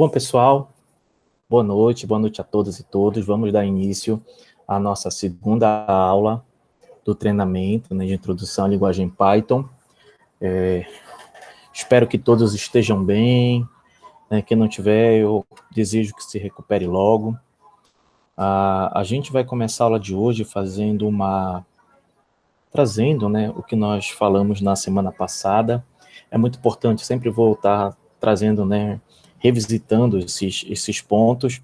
Bom, pessoal, boa noite a todas e todos. Vamos dar início à nossa segunda aula do treinamento, né, de introdução à linguagem Python. Espero que todos estejam bem, né? Quem não tiver, eu desejo que se recupere logo. A gente vai começar a aula de hoje trazendo, né, o que nós falamos na semana passada. É muito importante sempre voltar trazendo, né, revisitando esses pontos,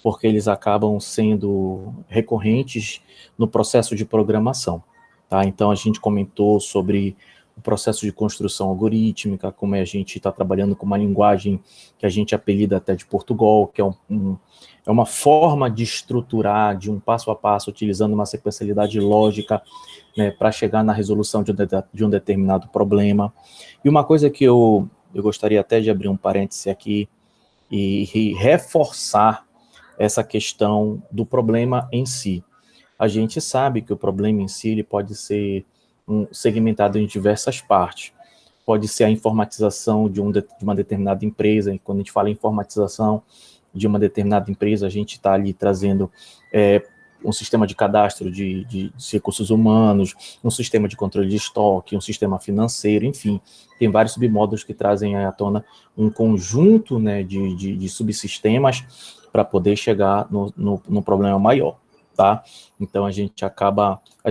porque eles acabam sendo recorrentes no processo de programação, tá? Então, a gente comentou sobre o processo de construção algorítmica, como a gente está trabalhando com uma linguagem que a gente apelida até de Portugal, que é uma forma de estruturar de um passo a passo, utilizando uma sequencialidade lógica, né, para chegar na resolução de um determinado problema. E uma coisa que eu gostaria até de abrir um parêntese aqui e reforçar essa questão do problema em si. A gente sabe que o problema em si ele pode ser segmentado em diversas partes. Pode ser a informatização de uma determinada empresa, e quando a gente fala em informatização de uma determinada empresa, a gente está ali trazendo um sistema de cadastro de recursos humanos, um sistema de controle de estoque, um sistema financeiro, enfim, tem vários submódulos que trazem à tona um conjunto, né, de subsistemas para poder chegar no problema maior, tá? Então, a gente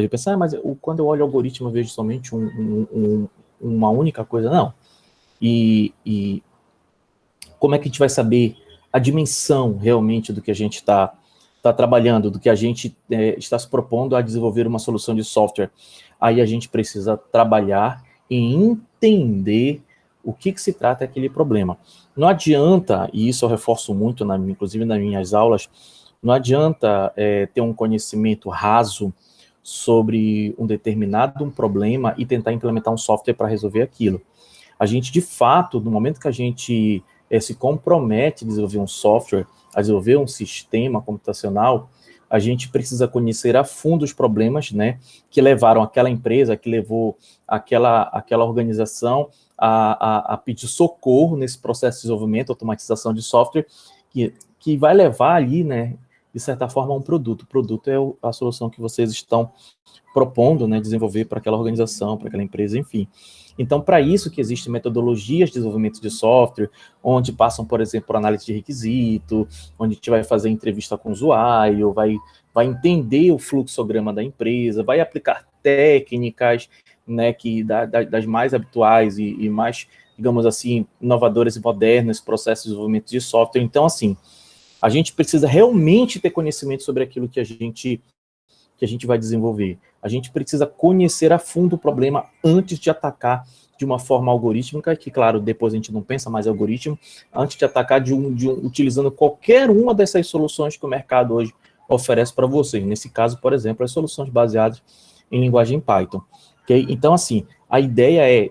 pensa, mas quando eu olho o algoritmo, eu vejo somente uma única coisa. Não. E como é que a gente vai saber a dimensão realmente do que a gente está trabalhando, do que a gente está se propondo a desenvolver uma solução de software? Aí a gente precisa trabalhar e entender o que se trata aquele problema. Não adianta, e isso eu reforço muito, inclusive nas minhas aulas, não adianta ter um conhecimento raso sobre um determinado problema e tentar implementar um software para resolver aquilo. A gente, de fato, no momento que a gente se compromete a desenvolver um software, a desenvolver um sistema computacional, a gente precisa conhecer a fundo os problemas, né, que levaram aquela empresa, que levou aquela organização a pedir socorro nesse processo de desenvolvimento, automatização de software, que vai levar ali, né, de certa forma, a um produto. O produto é a solução que vocês estão propondo, né, desenvolver para aquela organização, para aquela empresa, enfim. Então, para isso que existem metodologias de desenvolvimento de software, onde passam, por exemplo, por análise de requisito, onde a gente vai fazer entrevista com o usuário, vai entender o fluxograma da empresa, vai aplicar técnicas, né, das mais habituais e mais, digamos assim, inovadoras e modernas nesse processo de desenvolvimento de software. Então, assim, a gente precisa realmente ter conhecimento sobre aquilo que a gente vai desenvolver. A gente precisa conhecer a fundo o problema antes de atacar de uma forma algorítmica, que, claro, depois a gente não pensa mais em algoritmo, antes de atacar utilizando qualquer uma dessas soluções que o mercado hoje oferece para vocês. Nesse caso, por exemplo, as soluções baseadas em linguagem Python. Okay? Então, assim, a ideia é,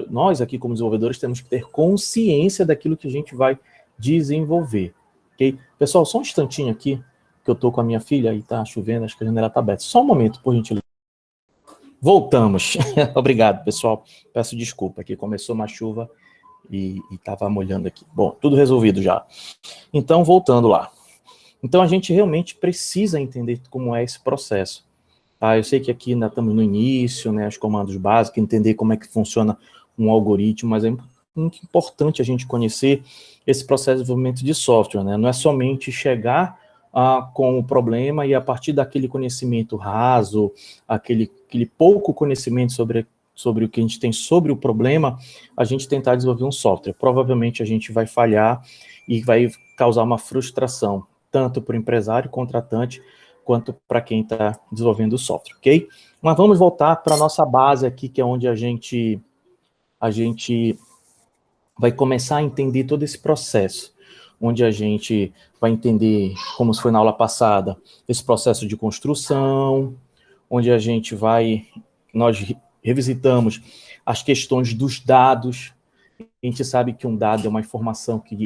nós aqui como desenvolvedores temos que ter consciência daquilo que a gente vai desenvolver. Okay? Pessoal, só um instantinho aqui, que eu tô com a minha filha e tá chovendo, acho que a janela tá aberta. Só um momento, por gentileza. Voltamos. Obrigado, pessoal. Peço desculpa, aqui começou uma chuva e tava molhando aqui. Bom, tudo resolvido já. Então, voltando lá. Então, a gente realmente precisa entender como é esse processo. Tá? Eu sei que aqui ainda estamos no início, né, os comandos básicos, entender como é que funciona um algoritmo, mas é muito importante a gente conhecer esse processo de desenvolvimento de software, né? Não é somente chegar com o problema e a partir daquele conhecimento raso, aquele pouco conhecimento sobre o que a gente tem sobre o problema, a gente tentar desenvolver um software. Provavelmente a gente vai falhar e vai causar uma frustração, tanto para o empresário, contratante, quanto para quem está desenvolvendo o software, ok? Mas vamos voltar para a nossa base aqui, que é onde a gente vai começar a entender todo esse processo, onde a gente vai entender, como foi na aula passada, esse processo de construção, onde nós revisitamos as questões dos dados. A gente sabe que um dado é uma informação que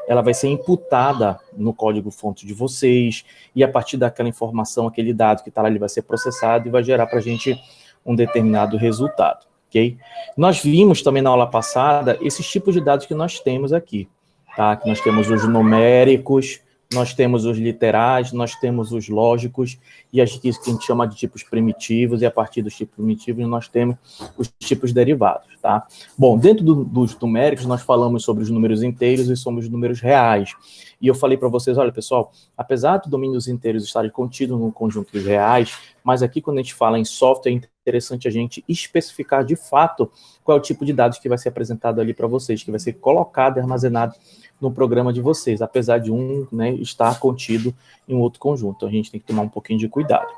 ela vai ser imputada no código-fonte de vocês, e a partir daquela informação, aquele dado que está lá, ele vai ser processado e vai gerar para a gente um determinado resultado. Okay? Nós vimos também na aula passada esses tipos de dados que nós temos aqui. tá? Que nós temos os numéricos, nós temos os literais, nós temos os lógicos, e isso que a gente chama de tipos primitivos, e a partir dos tipos primitivos nós temos os tipos derivados, tá? Bom, dentro dos numéricos nós falamos sobre os números inteiros e sobre os números reais. E eu falei para vocês, olha, pessoal, apesar do domínio dos inteiros estarem contidos no conjunto dos reais, mas aqui quando a gente fala em software, é interessante a gente especificar de fato qual é o tipo de dados que vai ser apresentado ali para vocês, que vai ser colocado e armazenado no programa de vocês, apesar de um, né, estar contido em um outro conjunto. Então, a gente tem que tomar um pouquinho de cuidado.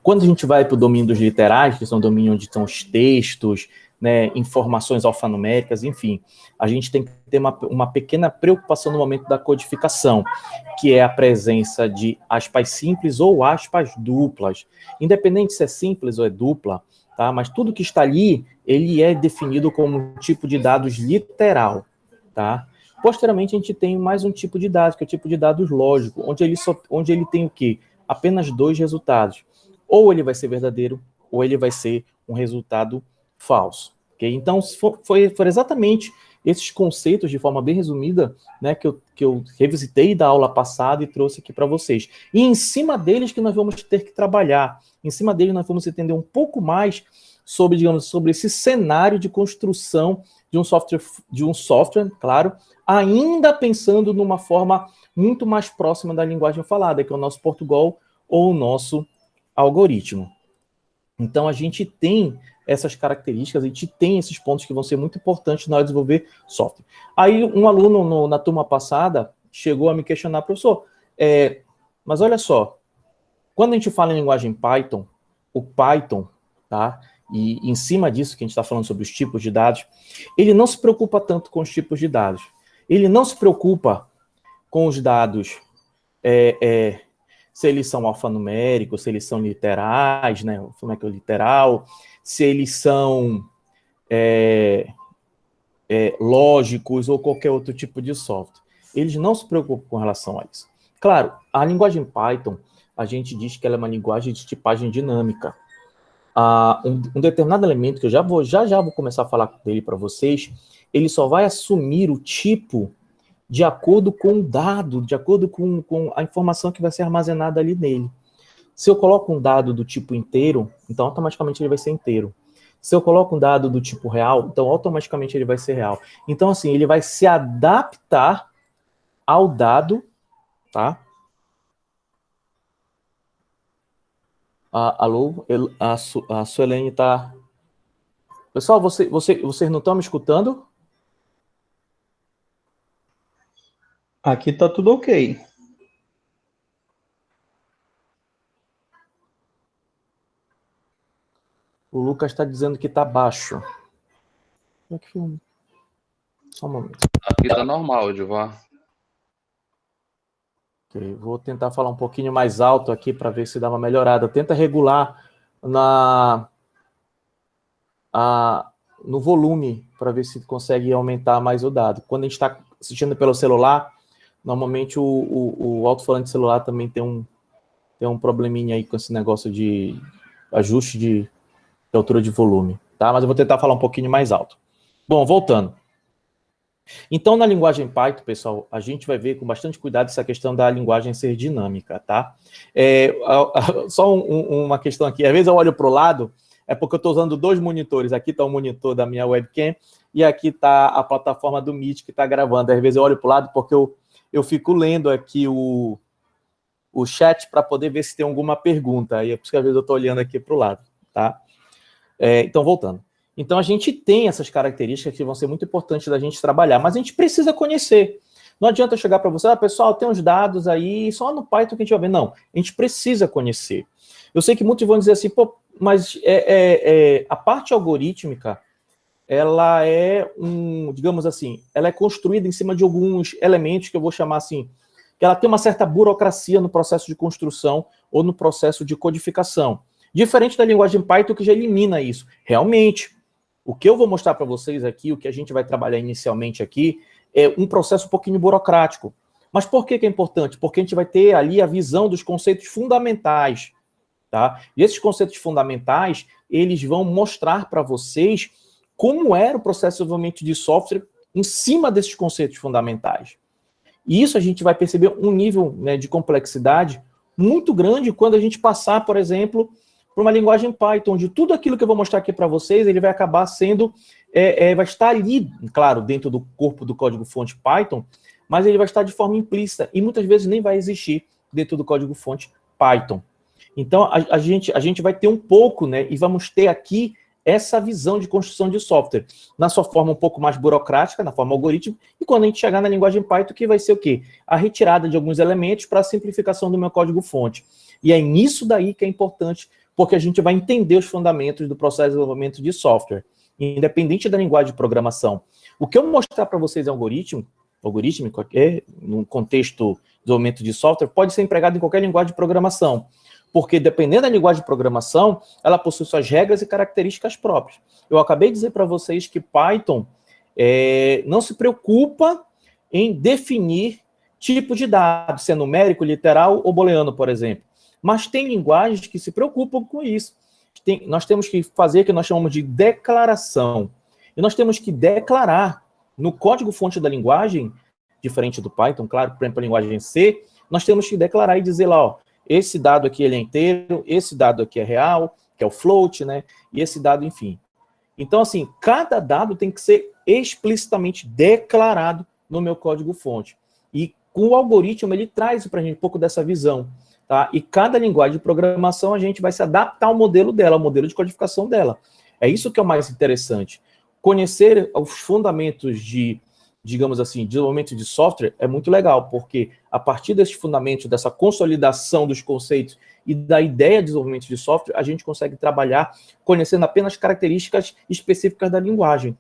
Quando a gente vai para o domínio dos literais, que são o domínio onde estão os textos, né, informações alfanuméricas, enfim, a gente tem que ter uma pequena preocupação no momento da codificação, que é a presença de aspas simples ou aspas duplas. Independente se é simples ou é dupla, tá? Mas tudo que está ali, ele é definido como um tipo de dados literal, tá? Posteriormente, a gente tem mais um tipo de dados, que é o tipo de dados lógico, onde ele tem o quê? Apenas dois resultados. Ou ele vai ser verdadeiro, ou ele vai ser um resultado falso. Okay? Então, foram exatamente esses conceitos, de forma bem resumida, né, que eu revisitei da aula passada e trouxe aqui para vocês. E em cima deles que nós vamos ter que trabalhar. Em cima deles nós vamos entender um pouco mais sobre, digamos, sobre esse cenário de construção de um software, claro, ainda pensando numa forma muito mais próxima da linguagem falada, que é o nosso Portugal ou o nosso algoritmo. Então, a gente tem essas características, a gente tem esses pontos que vão ser muito importantes na hora de desenvolver software. Aí, um aluno na turma passada chegou a me questionar, professor, mas olha só, quando a gente fala em linguagem Python, o Python, tá? E em cima disso que a gente está falando sobre os tipos de dados, ele não se preocupa tanto com os tipos de dados. Ele não se preocupa com os dados, se eles são alfanuméricos, se eles são literais, né? Como é que é o literal, se eles são lógicos ou qualquer outro tipo de software. Eles não se preocupam com relação a isso. Claro, a linguagem Python, a gente diz que ela é uma linguagem de tipagem dinâmica. Um determinado elemento, que eu já vou começar a falar dele para vocês, ele só vai assumir o tipo de acordo com o dado, de acordo com a informação que vai ser armazenada ali nele. Se eu coloco um dado do tipo inteiro, então automaticamente ele vai ser inteiro. Se eu coloco um dado do tipo real, então automaticamente ele vai ser real. Então, assim, ele vai se adaptar ao dado, tá? Alô? A Suelene está... Pessoal, vocês não estão me escutando? Aqui está tudo ok. O Lucas está dizendo que está baixo. Só um momento. Aqui está normal, Edivar. Okay, vou tentar falar um pouquinho mais alto aqui para ver se dá uma melhorada. Tenta regular no volume para ver se consegue aumentar mais o dado. Quando a gente está assistindo pelo celular, normalmente o alto-falante celular também tem um probleminha aí com esse negócio de ajuste de altura de volume, tá? Mas eu vou tentar falar um pouquinho mais alto. Bom, voltando. Então, na linguagem Python, pessoal, a gente vai ver com bastante cuidado essa questão da linguagem ser dinâmica, tá? Só uma questão aqui. Às vezes eu olho para o lado, é porque eu estou usando dois monitores. Aqui está o monitor da minha webcam e aqui está a plataforma do Meet que está gravando. Às vezes eu olho para o lado porque eu fico lendo aqui o chat para poder ver se tem alguma pergunta. E é por isso que às vezes eu estou olhando aqui para o lado, tá? Então, voltando. Então, a gente tem essas características que vão ser muito importantes da gente trabalhar, mas a gente precisa conhecer. Não adianta eu chegar para você, pessoal, tem uns dados aí, só no Python que a gente vai ver. Não, a gente precisa conhecer. Eu sei que muitos vão dizer assim, pô, mas a parte algorítmica, ela é digamos assim, ela é construída em cima de alguns elementos que eu vou chamar assim, que ela tem uma certa burocracia no processo de construção ou no processo de codificação. Diferente da linguagem Python, que já elimina isso. Realmente, o que eu vou mostrar para vocês aqui, o que a gente vai trabalhar inicialmente aqui, é um processo um pouquinho burocrático. Mas por que é importante? Porque a gente vai ter ali a visão dos conceitos fundamentais, tá? E esses conceitos fundamentais, eles vão mostrar para vocês como era o processo de desenvolvimento de software em cima desses conceitos fundamentais. E isso a gente vai perceber um nível, né, de complexidade muito grande quando a gente passar, por exemplo, para uma linguagem Python, onde tudo aquilo que eu vou mostrar aqui para vocês, ele vai acabar sendo, vai estar ali, claro, dentro do corpo do código-fonte Python, mas ele vai estar de forma implícita e muitas vezes nem vai existir dentro do código-fonte Python. Então, a gente vai ter um pouco, né, e vamos ter aqui essa visão de construção de software, na sua forma um pouco mais burocrática, na forma algoritmo, e quando a gente chegar na linguagem Python, que vai ser o quê? A retirada de alguns elementos para a simplificação do meu código-fonte. E é nisso daí que é importante, porque a gente vai entender os fundamentos do processo de desenvolvimento de software, independente da linguagem de programação. O que eu mostrar para vocês é algoritmo, no contexto de desenvolvimento de software, pode ser empregado em qualquer linguagem de programação, porque dependendo da linguagem de programação, ela possui suas regras e características próprias. Eu acabei de dizer para vocês que Python não se preocupa em definir tipo de dado, se é numérico, literal ou booleano, por exemplo. Mas tem linguagens que se preocupam com isso. Nós temos que fazer o que nós chamamos de declaração. E nós temos que declarar no código-fonte da linguagem, diferente do Python, claro, por exemplo, a linguagem C, nós temos que declarar e dizer lá, ó, esse dado aqui ele é inteiro, esse dado aqui é real, que é o float, né? E esse dado, enfim. Então, assim, cada dado tem que ser explicitamente declarado no meu código-fonte. E com o algoritmo, ele traz para a gente um pouco dessa visão, tá? E cada linguagem de programação, a gente vai se adaptar ao modelo dela, ao modelo de codificação dela. É isso que é o mais interessante. Conhecer os fundamentos de, digamos assim, desenvolvimento de software é muito legal, porque a partir desses fundamentos, dessa consolidação dos conceitos e da ideia de desenvolvimento de software, a gente consegue trabalhar conhecendo apenas características específicas da linguagem.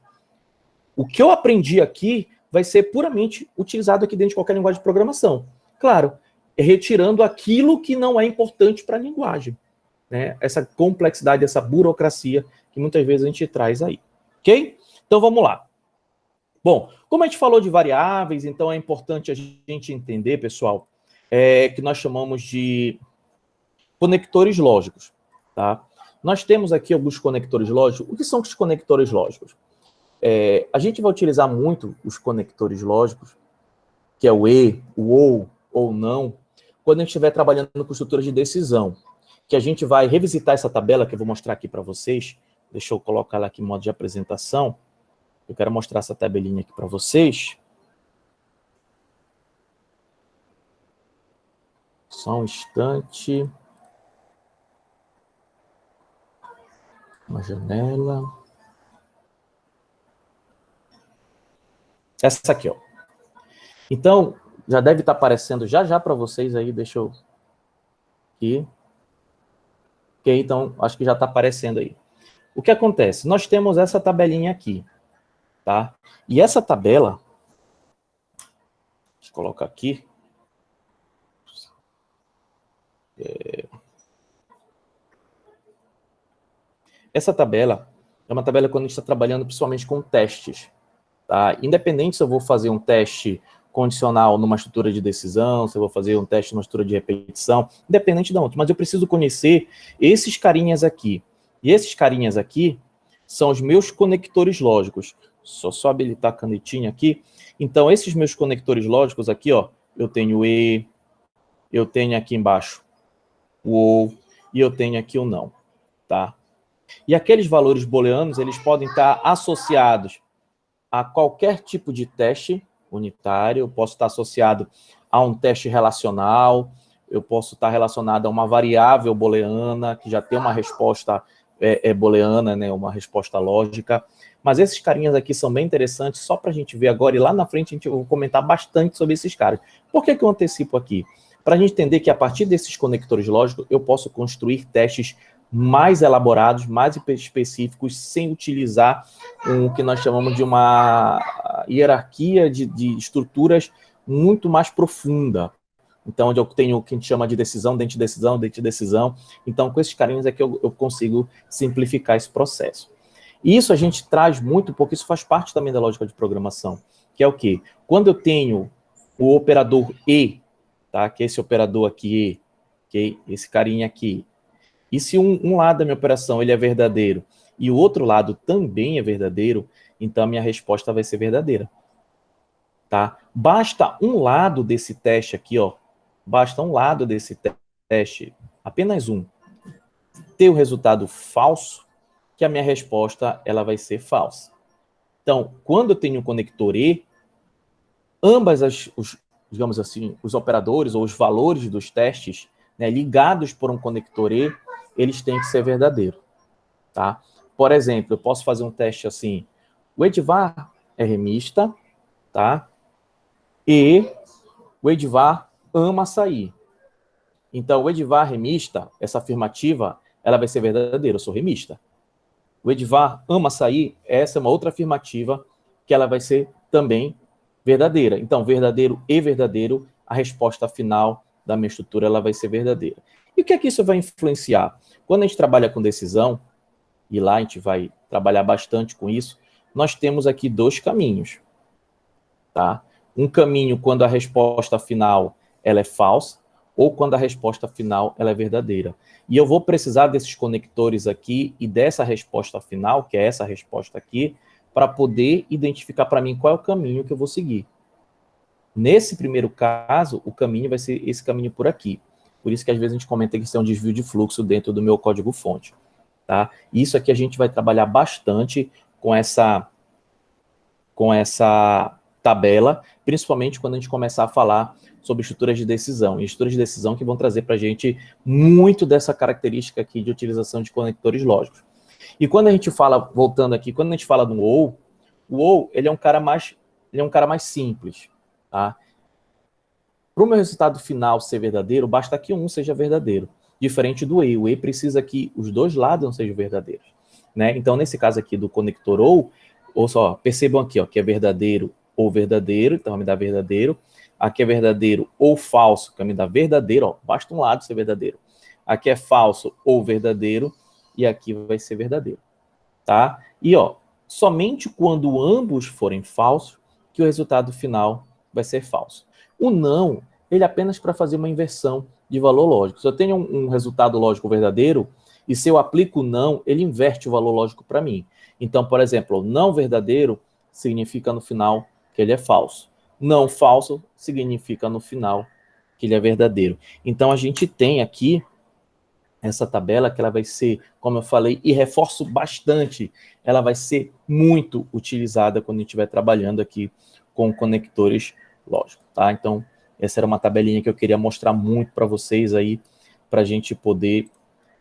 O que eu aprendi aqui vai ser puramente utilizado aqui dentro de qualquer linguagem de programação. Claro, retirando aquilo que não é importante para a linguagem, né? Essa complexidade, essa burocracia que muitas vezes a gente traz aí. Ok? Então vamos lá. Bom, como a gente falou de variáveis, então é importante a gente entender, pessoal, que nós chamamos de conectores lógicos, tá? Nós temos aqui alguns conectores lógicos. O que são os conectores lógicos? A gente vai utilizar muito os conectores lógicos, que é o e, o ou não, quando a gente estiver trabalhando com estruturas de decisão, que a gente vai revisitar essa tabela que eu vou mostrar aqui para vocês. Deixa eu colocar ela aqui em modo de apresentação. Eu quero mostrar essa tabelinha aqui para vocês. Só um instante. Uma janela. Essa aqui, ó. Então, já deve estar aparecendo já para vocês aí. Deixa eu... Aqui. Ok, então, acho que já está aparecendo aí. O que acontece? Nós temos essa tabelinha aqui, tá? E essa tabela, deixa eu colocar aqui. Essa tabela é uma tabela quando a gente está trabalhando principalmente com testes, tá? Independente se eu vou fazer um teste condicional numa estrutura de decisão, se eu vou fazer um teste numa estrutura de repetição, independente de onde, mas eu preciso conhecer esses carinhas aqui. E esses carinhas aqui são os meus conectores lógicos. Só habilitar a canetinha aqui. Então, esses meus conectores lógicos aqui, ó, eu tenho e, eu tenho aqui embaixo o ou, e eu tenho aqui o não, tá? E aqueles valores booleanos, eles podem estar associados a qualquer tipo de teste unitário, eu posso estar associado a um teste relacional, eu posso estar relacionado a uma variável booleana, que já tem uma resposta booleana, né, uma resposta lógica. Mas esses carinhas aqui são bem interessantes, só para a gente ver agora, e lá na frente eu vou comentar bastante sobre esses caras. Por que eu antecipo aqui? Para a gente entender que a partir desses conectores lógicos, eu posso construir testes mais elaborados, mais específicos, sem utilizar o que nós chamamos de uma hierarquia de estruturas muito mais profunda. Então, onde eu tenho o que a gente chama de decisão, dentro de decisão, dentro de decisão. Então, com esses carinhos é que eu consigo simplificar esse processo. E isso a gente traz muito, porque isso faz parte também da lógica de programação, que é o quê? Quando eu tenho o operador E, tá? Que é esse operador aqui, okay? Esse carinha aqui. E se um lado da minha operação ele é verdadeiro e o outro lado também é verdadeiro, então a minha resposta vai ser verdadeira. Tá? basta um lado desse teste aqui, ó, basta um lado desse teste, apenas um, ter o resultado falso, que a minha resposta ela vai ser falsa. Então, quando eu tenho um conector E, ambas digamos assim, os operadores ou os valores dos testes, né, ligados por um conector E, eles têm que ser verdadeiros, tá? Por exemplo, eu posso fazer um teste assim, o Edvar é remista, tá? E o Edvar ama açaí. Então, o Edvar remista, essa afirmativa, ela vai ser verdadeira, eu sou remista. O Edvar ama açaí, essa é uma outra afirmativa que ela vai ser também verdadeira. Então, verdadeiro e verdadeiro, a resposta final da minha estrutura ela vai ser verdadeira. E o que é que isso vai influenciar? Quando a gente trabalha com decisão, e lá a gente vai trabalhar bastante com isso, nós temos aqui dois caminhos, tá? Um caminho quando a resposta final ela é falsa, ou quando a resposta final ela é verdadeira. E eu vou precisar desses conectores aqui e dessa resposta final, que é essa resposta aqui, para poder identificar para mim qual é o caminho que eu vou seguir. Nesse primeiro caso, o caminho vai ser esse caminho por aqui. Por isso que às vezes a gente comenta que isso é um desvio de fluxo dentro do meu código-fonte. Tá? Isso aqui a gente vai trabalhar bastante com essa tabela, principalmente quando a gente começar a falar sobre estruturas de decisão. E estruturas de decisão que vão trazer para a gente muito dessa característica aqui de utilização de conectores lógicos. E quando a gente fala, voltando aqui, quando a gente fala do OU, o OU ele é um cara mais simples. Tá? Para o meu resultado final ser verdadeiro, basta que um seja verdadeiro. Diferente do E. O E precisa que os dois lados não sejam verdadeiros. Né? Então, nesse caso aqui do conector ou só, percebam aqui, ó, que é verdadeiro ou verdadeiro, então vai me dar verdadeiro. Aqui é verdadeiro ou falso, que vai me dar verdadeiro, ó, basta um lado ser verdadeiro. Aqui é falso ou verdadeiro, e aqui vai ser verdadeiro. Tá? E, ó, somente quando ambos forem falsos, que o resultado final vai ser falso. O não, ele é apenas para fazer uma inversão de valor lógico. Se eu tenho um resultado lógico verdadeiro, e se eu aplico o não, ele inverte o valor lógico para mim. Então, por exemplo, não verdadeiro significa no final que ele é falso. Não falso significa no final que ele é verdadeiro. Então, a gente tem aqui essa tabela que ela vai ser, como eu falei, e reforço bastante, ela vai ser muito utilizada quando a gente estiver trabalhando aqui com conectores lógicos, tá? Então, essa era uma tabelinha que eu queria mostrar muito para vocês aí, para a gente poder,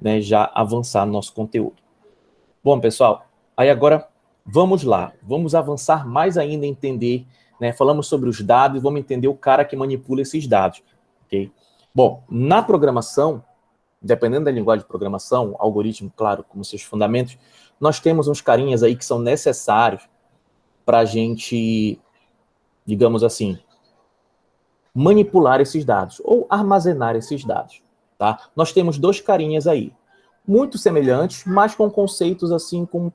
né, já avançar no nosso conteúdo. Bom, pessoal, aí agora vamos lá, vamos avançar mais ainda em entender, né, falamos sobre os dados, vamos entender o cara que manipula esses dados, ok? Bom, na programação, dependendo da linguagem de programação, algoritmo, claro, como seus fundamentos, nós temos uns carinhas aí que são necessários para a gente, digamos assim, manipular esses dados ou armazenar esses dados, tá? Nós temos dois carinhas aí, muito semelhantes, mas com conceitos assim, com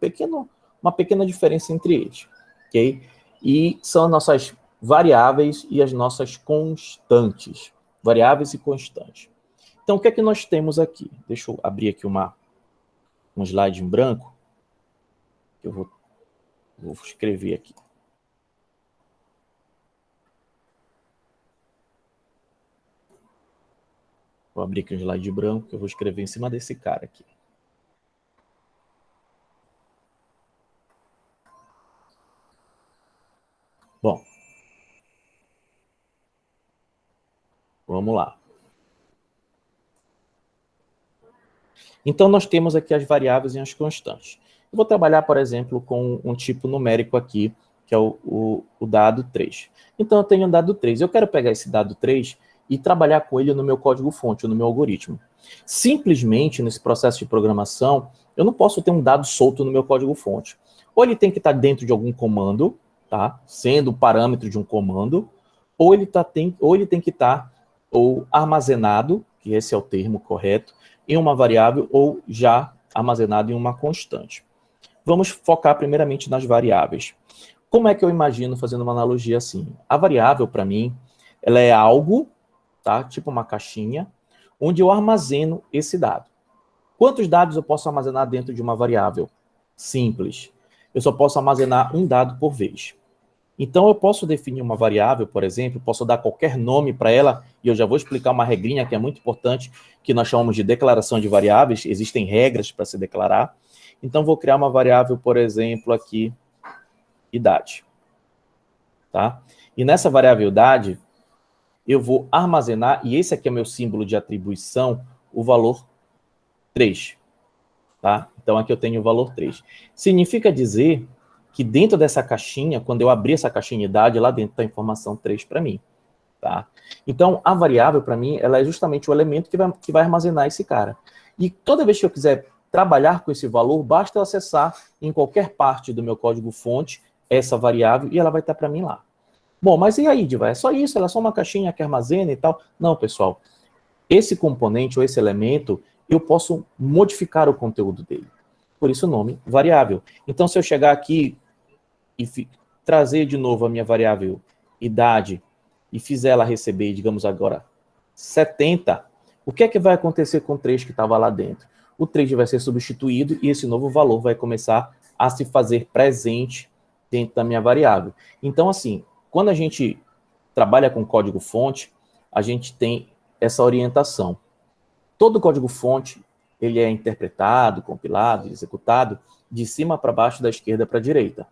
uma pequena diferença entre eles, ok? E são as nossas variáveis e as nossas constantes, variáveis e constantes. Então, o que é que nós temos aqui? Deixa eu abrir aqui um slide em branco, que eu vou escrever aqui. Vou abrir aqui um slide branco, que eu vou escrever em cima desse cara aqui. Bom, vamos lá. Então, nós temos aqui as variáveis e as constantes. Eu vou trabalhar, por exemplo, com um tipo numérico aqui, que é o dado 3. Então, eu tenho um dado 3. Eu quero pegar esse dado 3 e trabalhar com ele no meu código-fonte, no meu algoritmo. Simplesmente, nesse processo de programação, eu não posso ter um dado solto no meu código-fonte. Ou ele tem que estar dentro de algum comando, tá? Sendo o parâmetro de um comando, ou ele tem que estar ou armazenado, que esse é o termo correto, em uma variável ou já armazenado em uma constante. Vamos focar primeiramente nas variáveis. Como é que eu imagino fazendo uma analogia assim? A variável, para mim, ela é algo, tá? Tipo uma caixinha, onde eu armazeno esse dado. Quantos dados eu posso armazenar dentro de uma variável? Simples. Eu só posso armazenar um dado por vez. Então, eu posso definir uma variável, por exemplo, posso dar qualquer nome para ela, e eu já vou explicar uma regrinha que é muito importante, que nós chamamos de declaração de variáveis, existem regras para se declarar. Então, vou criar uma variável, por exemplo, aqui, idade. Tá? E nessa variável idade, eu vou armazenar, e esse aqui é meu símbolo de atribuição, o valor 3. Tá? Então, aqui eu tenho o valor 3. Significa dizer que dentro dessa caixinha, quando eu abrir essa caixinha idade, lá dentro está a informação 3 para mim. Tá? Então, a variável, para mim, ela é justamente o elemento que vai armazenar esse cara. E toda vez que eu quiser trabalhar com esse valor, basta eu acessar em qualquer parte do meu código-fonte essa variável e ela vai estar para mim lá. Bom, mas e aí, Diva? É só isso? Ela é só uma caixinha que armazena e tal? Não, pessoal. Esse componente ou esse elemento, eu posso modificar o conteúdo dele. Por isso o nome variável. Então, se eu chegar aqui e trazer de novo a minha variável idade e fizer ela receber, digamos agora, 70, o que é que vai acontecer com o 3 que estava lá dentro? O 3 vai ser substituído e esse novo valor vai começar a se fazer presente dentro da minha variável. Então, assim, quando a gente trabalha com código-fonte, a gente tem essa orientação. Todo código-fonte, ele é interpretado, compilado, executado de cima para baixo, da esquerda para a direita.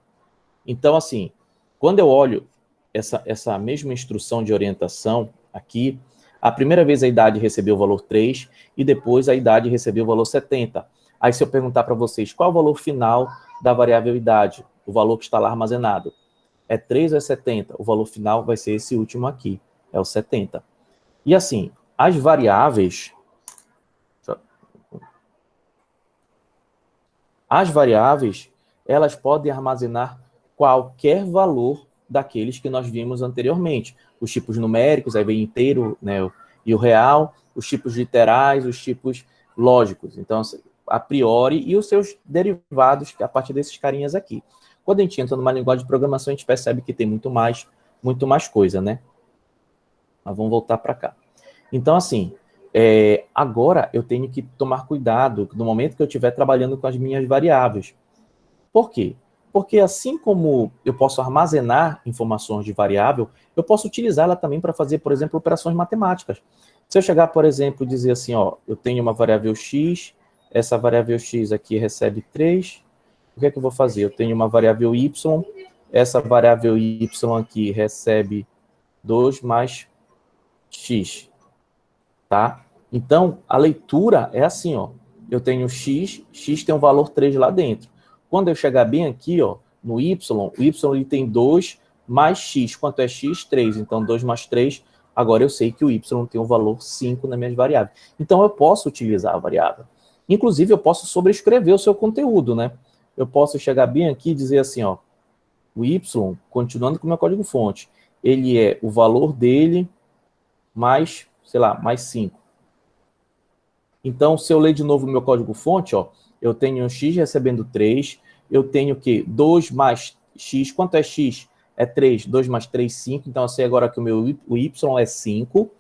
Então, assim, quando eu olho essa mesma instrução de orientação aqui, a primeira vez a idade recebeu o valor 3 e depois a idade recebeu o valor 70. Aí se eu perguntar para vocês qual é o valor final da variável idade, o valor que está lá armazenado, é 3 ou é 70? O valor final vai ser esse último aqui, é o 70. E assim, as variáveis... As variáveis, elas podem armazenar qualquer valor daqueles que nós vimos anteriormente. Os tipos numéricos, aí vem inteiro, né, e o real, os tipos literais, os tipos lógicos. Então, a priori, e os seus derivados, a partir desses carinhas aqui. Quando a gente entra numa linguagem de programação, a gente percebe que tem muito mais coisa, né? Mas vamos voltar para cá. Então, assim, agora eu tenho que tomar cuidado no momento que eu estiver trabalhando com as minhas variáveis. Por quê? Porque assim como eu posso armazenar informações de variável, eu posso utilizá-la também para fazer, por exemplo, operações matemáticas. Se eu chegar, por exemplo, e dizer assim, ó, eu tenho uma variável x, essa variável x aqui recebe 3, o que é que eu vou fazer? Eu tenho uma variável y, essa variável y aqui recebe 2 mais x, tá? Então, a leitura é assim, ó, eu tenho x tem um valor 3 lá dentro. Quando eu chegar bem aqui, ó, no y, o y ele tem 2 mais x. Quanto é x? 3. Então, 2 mais 3, agora eu sei que o y tem um valor 5 nas minhas variáveis. Então, eu posso utilizar a variável. Inclusive, eu posso sobrescrever o seu conteúdo, né? Eu posso chegar bem aqui e dizer assim, ó, o y, continuando com o meu código-fonte, ele é o valor dele mais, sei lá, mais 5. Então, se eu ler de novo o meu código-fonte, ó, eu tenho x recebendo 3, eu tenho o quê? 2 mais x, quanto é x? É 3, 2 mais 3, 5, então eu sei agora que o y é 5,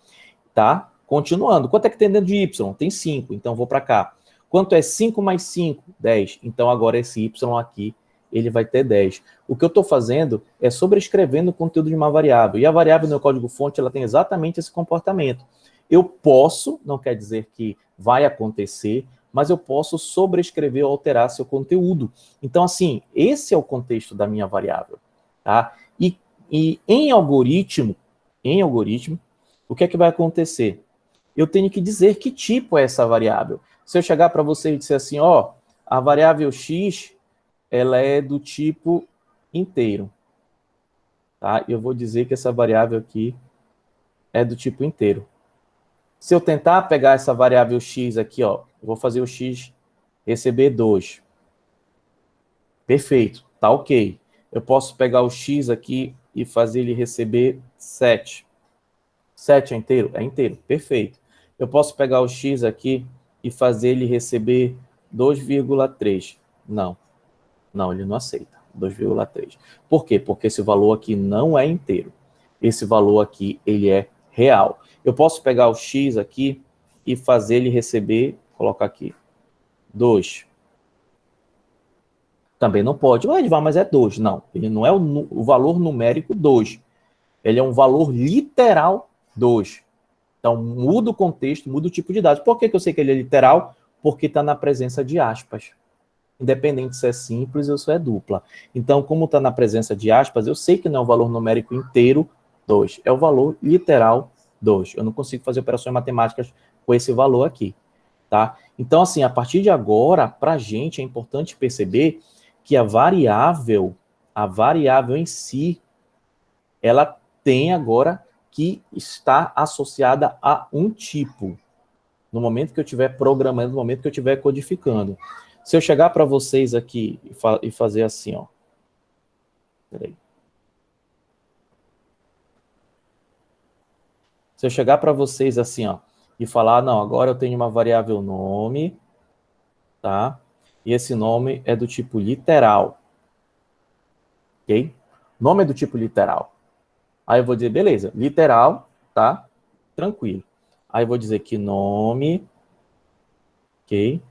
tá? Continuando, quanto é que tem dentro de y? Tem 5, então eu vou para cá. Quanto é 5 mais 5? 10, então agora esse y aqui, ele vai ter 10. O que eu estou fazendo é sobrescrevendo o conteúdo de uma variável, e a variável no meu código-fonte, ela tem exatamente esse comportamento. Eu posso, não quer dizer que vai acontecer, mas eu posso sobrescrever ou alterar seu conteúdo. Então, assim, esse é o contexto da minha variável, tá? E em algoritmo, o que é que vai acontecer? Eu tenho que dizer que tipo é essa variável. Se eu chegar para você e disser assim, ó, a variável x, ela é do tipo inteiro, tá? Eu vou dizer que essa variável aqui é do tipo inteiro. Se eu tentar pegar essa variável x aqui, ó, eu vou fazer o x receber 2. Perfeito, tá ok. Eu posso pegar o x aqui e fazer ele receber 7. 7 é inteiro? É inteiro, perfeito. Eu posso pegar o x aqui e fazer ele receber 2,3. Não, ele não aceita, 2,3. Por quê? Porque esse valor aqui não é inteiro. Esse valor aqui, ele é real. Eu posso pegar o x aqui e fazer ele receber, colocar aqui, 2. Também não pode. Ué, Edvar, mas é 2. Não, ele não é o valor numérico 2. Ele é um valor literal 2. Então, muda o contexto, muda o tipo de dados. Por que eu sei que ele é literal? Porque está na presença de aspas. Independente se é simples ou se é dupla. Então, como está na presença de aspas, eu sei que não é o valor numérico inteiro 2. É o valor literal 2. Eu não consigo fazer operações matemáticas com esse valor aqui. Tá? Então, assim, a partir de agora, para a gente é importante perceber que a variável em si, ela tem agora que estar associada a um tipo. No momento que eu estiver programando, no momento que eu estiver codificando. Se eu chegar para vocês aqui e fazer assim, ó. Peraí. Se eu chegar para vocês assim, ó, e falar, não, agora eu tenho uma variável nome, tá? E esse nome é do tipo literal. Ok? Nome é do tipo literal. Aí eu vou dizer, beleza, literal, tá? Tranquilo. Aí eu vou dizer que nome, ok?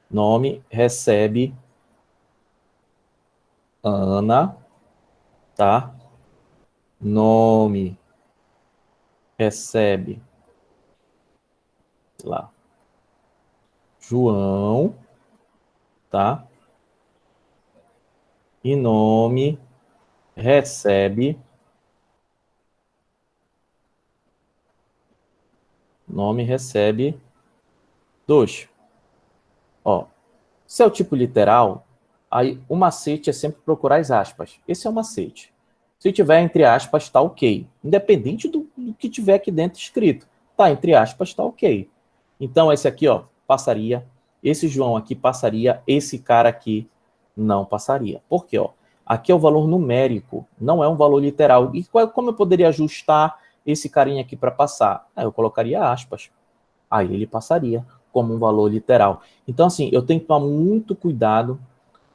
Nome recebe Ana, tá? Nome recebe lá João, tá? E nome recebe dois. Ó, se é o tipo literal, aí o macete é sempre procurar as aspas. Esse é o macete. Se tiver entre aspas, tá ok. Independente do que tiver aqui dentro escrito. Tá entre aspas, tá ok. Então, esse aqui, ó, passaria. Esse João aqui passaria. Esse cara aqui não passaria. Por quê, ó? Aqui é o valor numérico, não é um valor literal. E como eu poderia ajustar esse carinha aqui para passar? Aí eu colocaria aspas. Aí ele passaria como um valor literal. Então, assim, eu tenho que tomar muito cuidado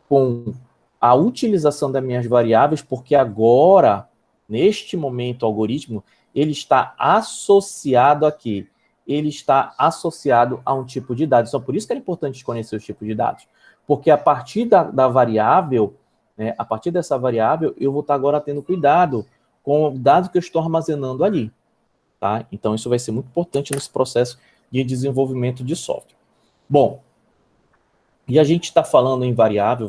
com a utilização das minhas variáveis, porque agora, neste momento, o algoritmo, ele está associado aqui. Ele está associado a um tipo de dados. Então, por isso que é importante conhecer os tipos de dados. Porque a partir da variável, né, a partir dessa variável, eu vou estar agora tendo cuidado com o dado que eu estou armazenando ali. Tá? Então, isso vai ser muito importante nesse processo de desenvolvimento de software. Bom, e a gente está falando em variável,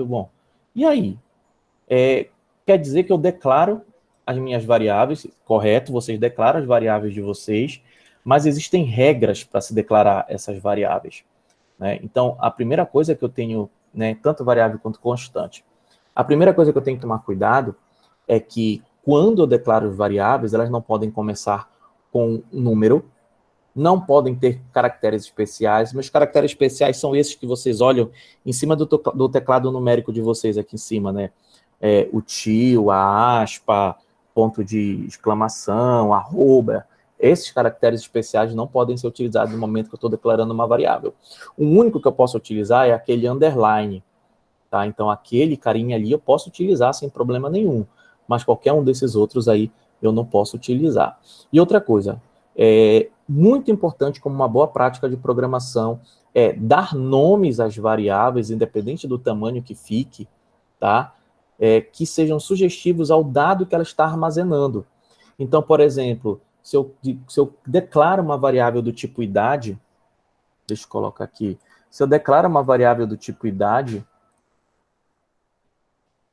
bom, e aí? Quer dizer que eu declaro as minhas variáveis, correto, vocês declaram as variáveis de vocês, mas existem regras para se declarar essas variáveis. Né? Então, a primeira coisa que eu tenho, né, tanto variável quanto constante, a primeira coisa que eu tenho que tomar cuidado é que quando eu declaro variáveis, elas não podem começar com número, não podem ter caracteres especiais. Meus caracteres especiais são esses que vocês olham em cima do teclado numérico de vocês aqui em cima, né? O tio, a aspa, ponto de exclamação, arroba. Esses caracteres especiais não podem ser utilizados no momento que eu estou declarando uma variável. O único que eu posso utilizar é aquele underline, tá? Então, aquele carinha ali eu posso utilizar sem problema nenhum, mas qualquer um desses outros aí eu não posso utilizar. E outra coisa, muito importante como uma boa prática de programação é dar nomes às variáveis, independente do tamanho que fique, tá? Que sejam sugestivos ao dado que ela está armazenando. Então, por exemplo, se eu declaro uma variável do tipo idade, deixa eu colocar aqui, se eu declaro uma variável do tipo idade,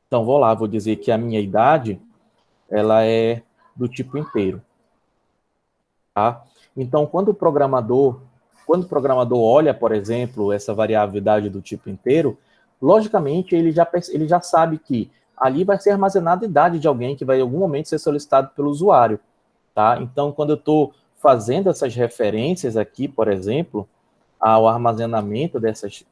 então vou lá, vou dizer que a minha idade, ela é do tipo inteiro. Tá? Então, quando o programador olha, por exemplo, essa variável idade do tipo inteiro, logicamente ele já sabe que ali vai ser armazenada a idade de alguém que vai em algum momento ser solicitado pelo usuário. Tá? Então, quando eu estou fazendo essas referências aqui, por exemplo, ao armazenamento desses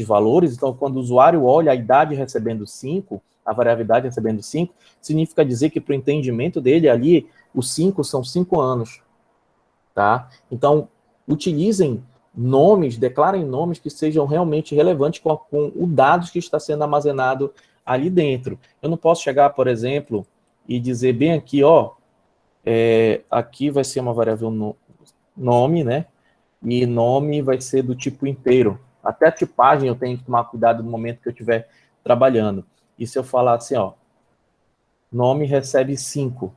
valores, então quando o usuário olha a idade recebendo 5, a variável idade recebendo 5, significa dizer que para o entendimento dele ali, os 5 são 5 anos. Tá? Então, utilizem nomes, declarem nomes que sejam realmente relevantes com o dados que está sendo armazenado ali dentro. Eu não posso chegar, por exemplo, e dizer bem aqui, ó, aqui vai ser uma variável nome, né? E nome vai ser do tipo inteiro. Até a tipagem eu tenho que tomar cuidado no momento que eu estiver trabalhando. E se eu falar assim, ó, nome recebe 5.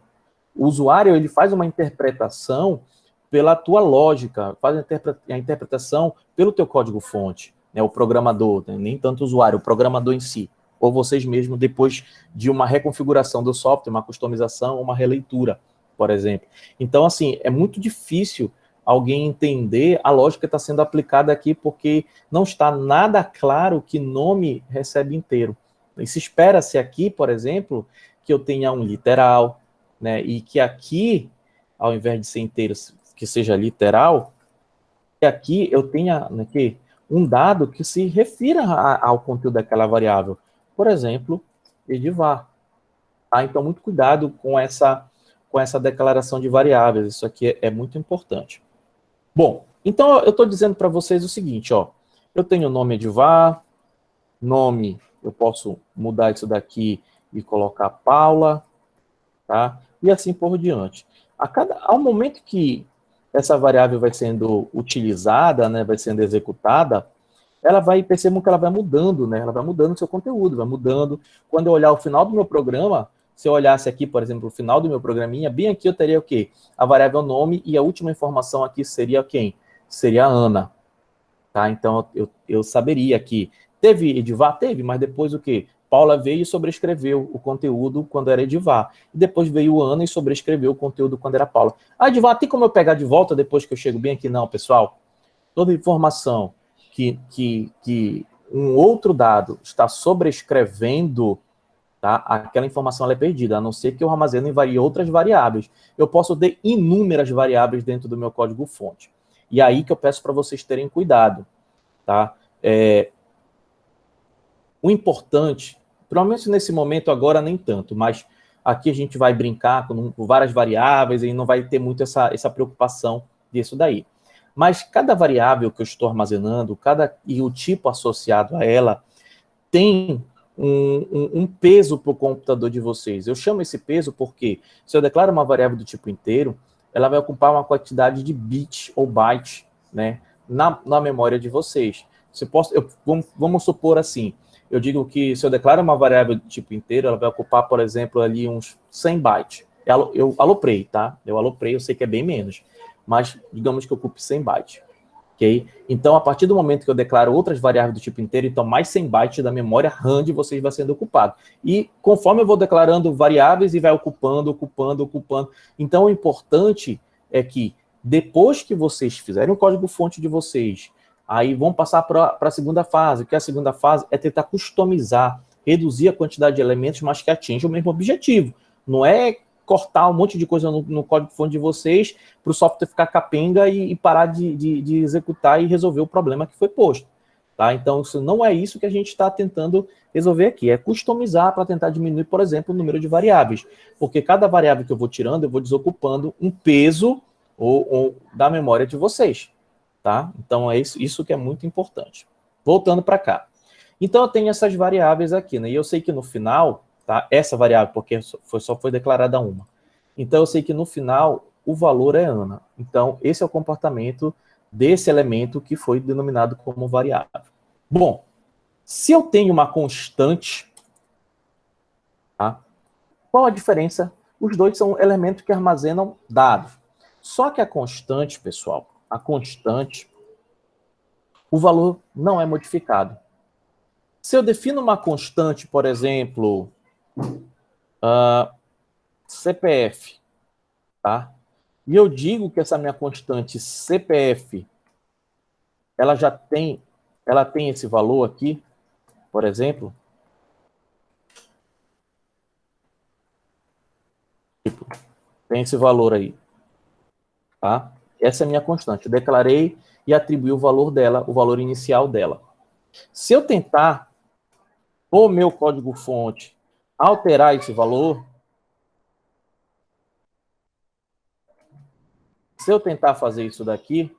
O usuário, ele faz uma interpretação pela tua lógica, faz a interpretação pelo teu código-fonte, né, o programador, né, nem tanto o usuário, o programador em si, ou vocês mesmos depois de uma reconfiguração do software, uma customização, uma releitura, por exemplo. Então, assim, é muito difícil alguém entender a lógica que está sendo aplicada aqui, porque não está nada claro que nome recebe inteiro. E se espera-se aqui, por exemplo, que eu tenha um literal, né, e que aqui, ao invés de ser inteiro, que seja literal, que aqui eu tenha, né, que um dado que se refira ao conteúdo daquela variável. Por exemplo, edivar. Tá? Então, muito cuidado com essa declaração de variáveis. Isso aqui é muito importante. Bom, então eu estou dizendo para vocês o seguinte, ó. Eu tenho o nome edivar, nome, eu posso mudar isso daqui e colocar Paula, tá? E assim por diante. Ao momento que essa variável vai sendo utilizada, né, vai sendo executada, percebam que ela vai mudando, né? Ela vai mudando o seu conteúdo, vai mudando. Quando eu olhar o final do meu programa, se eu olhasse aqui, por exemplo, o final do meu programinha, bem aqui eu teria o quê? A variável nome e a última informação aqui seria quem? Seria a Ana. Tá? Então eu saberia que teve Edivar? Teve, mas depois o quê? Paula veio e sobrescreveu o conteúdo quando era Edivar. E depois veio Ana e sobrescreveu o conteúdo quando era Paula. Ah, Edivar, tem como eu pegar de volta depois que eu chego bem aqui? Não, pessoal. Toda informação que um outro dado está sobrescrevendo, tá? Aquela informação ela é perdida, a não ser que eu armazene em outras variáveis. Eu posso ter inúmeras variáveis dentro do meu código-fonte. E aí que eu peço para vocês terem cuidado. Tá? O importante, provavelmente nesse momento agora nem tanto, mas aqui a gente vai brincar com várias variáveis e não vai ter muito essa preocupação disso daí. Mas cada variável que eu estou armazenando, e o tipo associado a ela, tem um peso para o computador de vocês. Eu chamo esse peso porque, se eu declaro uma variável do tipo inteiro, ela vai ocupar uma quantidade de bits ou bytes, né, na memória de vocês. Vamos supor assim, eu digo que se eu declaro uma variável do tipo inteiro, ela vai ocupar, por exemplo, ali uns 100 bytes. Eu aloprei, tá? Eu sei que é bem menos, mas digamos que ocupe 100 bytes. Okay? Então, a partir do momento que eu declaro outras variáveis do tipo inteiro, então mais 100 bytes da memória RAM de vocês vai sendo ocupado. E conforme eu vou declarando variáveis, e vai ocupando. Então, o importante é que depois que vocês fizerem o código-fonte de vocês, aí vão passar para a segunda fase, que a segunda fase é tentar customizar, reduzir a quantidade de elementos, mas que atinja o mesmo objetivo. Não é cortar um monte de coisa no código-fonte de vocês para o software ficar capenga e parar de executar e resolver o problema que foi posto. Tá? Então, isso não é isso que a gente está tentando resolver aqui. É customizar para tentar diminuir, por exemplo, o número de variáveis. Porque cada variável que eu vou tirando, eu vou desocupando um peso ou da memória de vocês. Tá? Então, é isso que é muito importante. Voltando para cá. Então, eu tenho essas variáveis aqui, né? E eu sei que no final, tá? Essa variável, porque só foi declarada uma. Então, eu sei que no final, o valor é Ana. Então, esse é o comportamento desse elemento que foi denominado como variável. Bom, se eu tenho uma constante, tá? Qual a diferença? Os dois são elementos que armazenam dados. Só que a constante, pessoal, o valor não é modificado. Se eu defino uma constante, por exemplo, CPF, tá? E eu digo que essa minha constante CPF, ela tem esse valor aqui, por exemplo. Tem esse valor aí, tá? Essa é a minha constante. Eu declarei e atribuí o valor dela, o valor inicial dela. Se eu tentar, no meu código-fonte, alterar esse valor, se eu tentar fazer isso daqui,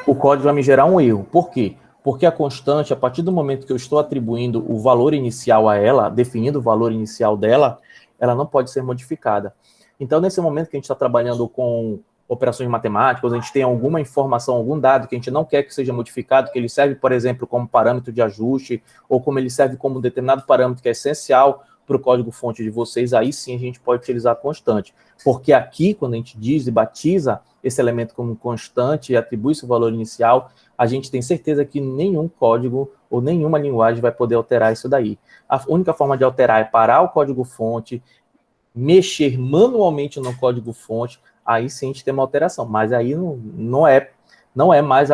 o código vai me gerar um erro. Por quê? Porque a constante, a partir do momento que eu estou atribuindo o valor inicial a ela, definindo o valor inicial dela, ela não pode ser modificada. Então, nesse momento que a gente está trabalhando com operações matemáticas, a gente tem alguma informação, algum dado que a gente não quer que seja modificado, que ele serve, por exemplo, como parâmetro de ajuste, ou como ele serve como um determinado parâmetro que é essencial para o código-fonte de vocês, aí sim a gente pode utilizar constante. Porque aqui, quando a gente diz e batiza esse elemento como constante e atribui seu valor inicial, a gente tem certeza que nenhum código ou nenhuma linguagem vai poder alterar isso daí. A única forma de alterar é parar o código-fonte, mexer manualmente no código-fonte, aí sim a gente tem uma alteração, mas aí não é mais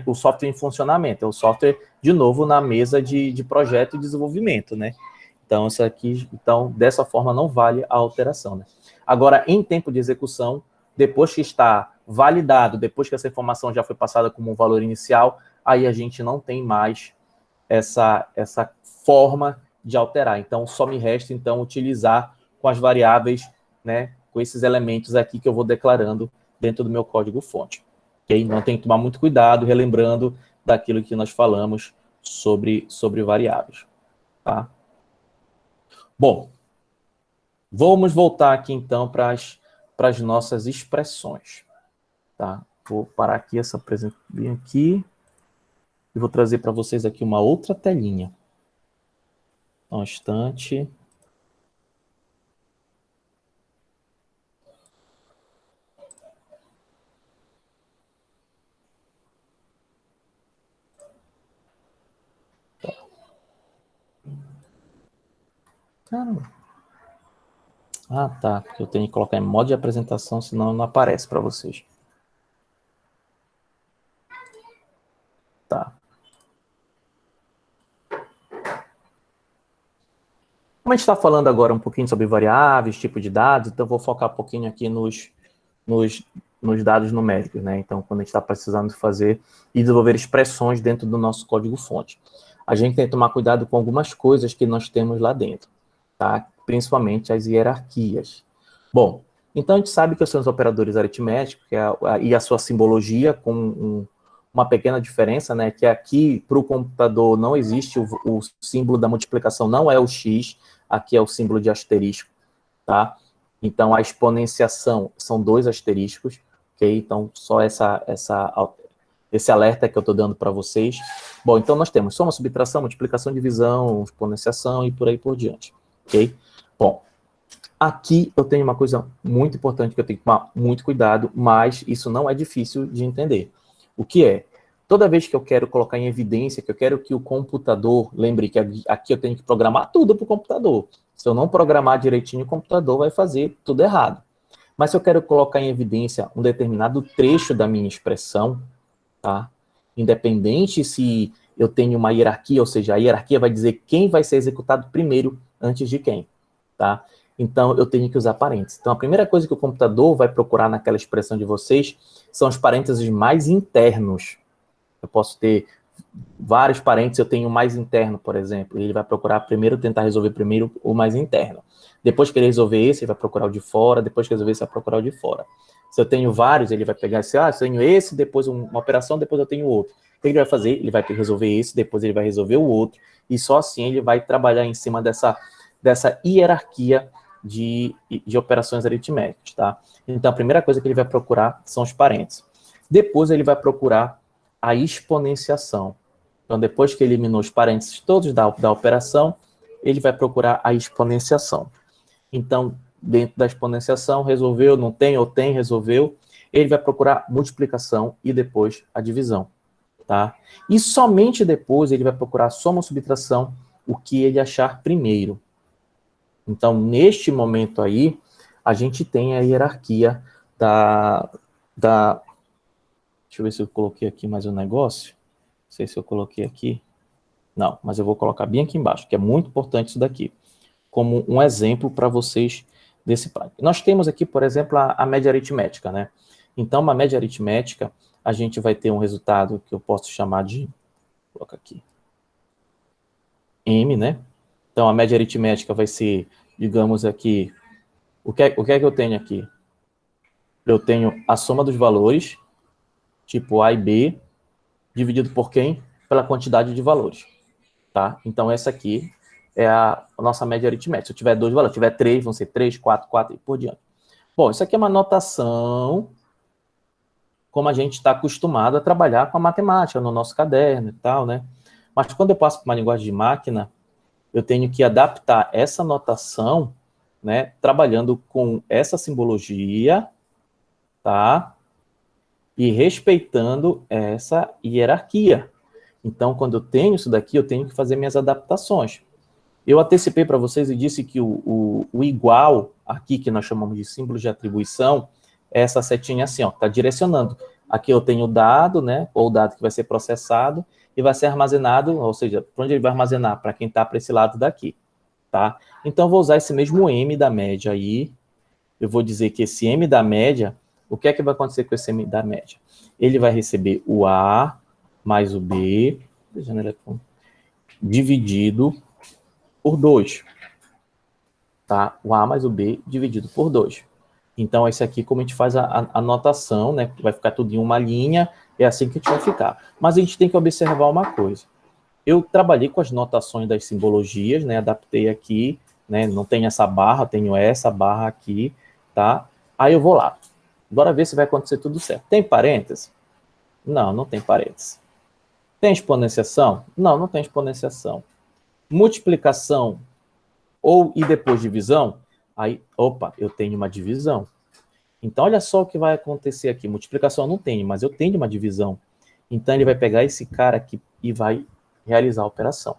o software em funcionamento, é o software, de novo, na mesa de projeto e desenvolvimento, né? Então, isso aqui, dessa forma, não vale a alteração, né? Agora, em tempo de execução, depois que está validado, depois que essa informação já foi passada como um valor inicial, aí a gente não tem mais essa forma de alterar. Então, só me resta, então, utilizar com as variáveis, né, com esses elementos aqui que eu vou declarando dentro do meu código-fonte. Ok? Então, tem que tomar muito cuidado, relembrando daquilo que nós falamos sobre variáveis. Tá? Bom, vamos voltar aqui, então, para as nossas expressões. Tá? Vou parar aqui essa apresentação bem aqui e vou trazer para vocês aqui uma outra telinha. Um instante. Caramba. Ah, tá. Eu tenho que colocar em modo de apresentação, senão não aparece para vocês. Tá. Como a gente está falando agora um pouquinho sobre variáveis, tipo de dados, então eu vou focar um pouquinho aqui nos dados numéricos, né? Então, quando a gente está precisando fazer e desenvolver expressões dentro do nosso código-fonte. A gente tem que tomar cuidado com algumas coisas que nós temos lá dentro, tá? Principalmente as hierarquias. Bom, então a gente sabe que são os operadores aritméticos e a sua simbologia com uma pequena diferença, né? Que aqui, para o computador, não existe o símbolo da multiplicação, não é o X, aqui é o símbolo de asterisco, tá? Então, a exponenciação são 2 asteriscos, ok? Então, só esse alerta que eu estou dando para vocês. Bom, então nós temos soma, subtração, multiplicação, divisão, exponenciação e por aí por diante, ok? Bom, aqui eu tenho uma coisa muito importante que eu tenho que tomar muito cuidado, mas isso não é difícil de entender. O que é? Toda vez que eu quero colocar em evidência, que eu quero que o computador, lembre que aqui eu tenho que programar tudo para o computador. Se eu não programar direitinho, o computador vai fazer tudo errado. Mas se eu quero colocar em evidência um determinado trecho da minha expressão, tá? Independente se eu tenho uma hierarquia, ou seja, a hierarquia vai dizer quem vai ser executado primeiro antes de quem, tá? Então, eu tenho que usar parênteses. Então, a primeira coisa que o computador vai procurar naquela expressão de vocês são os parênteses mais internos. Eu posso ter vários parênteses, eu tenho o mais interno, por exemplo, e ele vai procurar primeiro, tentar resolver primeiro o mais interno. Depois que ele resolver esse, ele vai procurar o de fora, depois que resolver esse, ele vai procurar o de fora. Se eu tenho vários, ele vai pegar esse, se eu tenho esse, depois uma operação, depois eu tenho outro. O que ele vai fazer? Ele vai resolver esse, depois ele vai resolver o outro, e só assim ele vai trabalhar em cima dessa hierarquia de operações aritméticas, tá? Então, a primeira coisa que ele vai procurar são os parênteses. Depois ele vai procurar a exponenciação. Então, depois que eliminou os parênteses todos da operação, ele vai procurar a exponenciação. Então, dentro da exponenciação, resolveu, não tem, ou tem, resolveu, ele vai procurar multiplicação e depois a divisão, tá? E somente depois ele vai procurar soma ou subtração, o que ele achar primeiro. Então, neste momento aí, a gente tem a hierarquia Deixa eu ver se eu coloquei aqui mais um negócio. Não sei se eu coloquei aqui. Não, mas eu vou colocar bem aqui embaixo, que é muito importante isso daqui, como um exemplo para vocês desse plano. Nós temos aqui, por exemplo, a média aritmética, né? Então, uma média aritmética, a gente vai ter um resultado que eu posso chamar de, vou colocar aqui, M, né? Então, a média aritmética vai ser, digamos aqui, o que é que eu tenho aqui? Eu tenho a soma dos valores, tipo A e B, dividido por quem? Pela quantidade de valores, tá? Então, essa aqui é a nossa média aritmética. Se eu tiver 2 valores, se tiver 3, vão ser 3, 4, 4 e por diante. Bom, isso aqui é uma notação como a gente está acostumado a trabalhar com a matemática no nosso caderno e tal, né? Mas quando eu passo para uma linguagem de máquina, eu tenho que adaptar essa notação, né, trabalhando com essa simbologia, tá? E respeitando essa hierarquia. Então, quando eu tenho isso daqui, eu tenho que fazer minhas adaptações. Eu antecipei para vocês e disse que o igual, aqui que nós chamamos de símbolo de atribuição, é essa setinha assim, ó, está direcionando. Aqui eu tenho o dado, né, ou o dado que vai ser processado, e vai ser armazenado, ou seja, para onde ele vai armazenar? Para quem está para esse lado daqui, tá? Então, eu vou usar esse mesmo M da média aí, eu vou dizer que esse M da média, o que é que vai acontecer com esse M da média? Ele vai receber o A mais o B, dividido por 2. Tá? O A mais o B dividido por 2. Então, esse aqui, como a gente faz a notação, né? Vai ficar tudo em uma linha, é assim que a gente vai ficar. Mas a gente tem que observar uma coisa. Eu trabalhei com as notações das simbologias, né? Adaptei aqui, né? Não tem essa barra, tenho essa barra aqui, tá? Aí eu vou lá. Bora ver se vai acontecer tudo certo. Tem parênteses? Não, não tem parênteses. Tem exponenciação? Não, não tem exponenciação. Multiplicação ou e depois divisão? Aí, opa, eu tenho uma divisão. Então, olha só o que vai acontecer aqui. Multiplicação eu não tenho, mas eu tenho uma divisão. Então, ele vai pegar esse cara aqui e vai realizar a operação.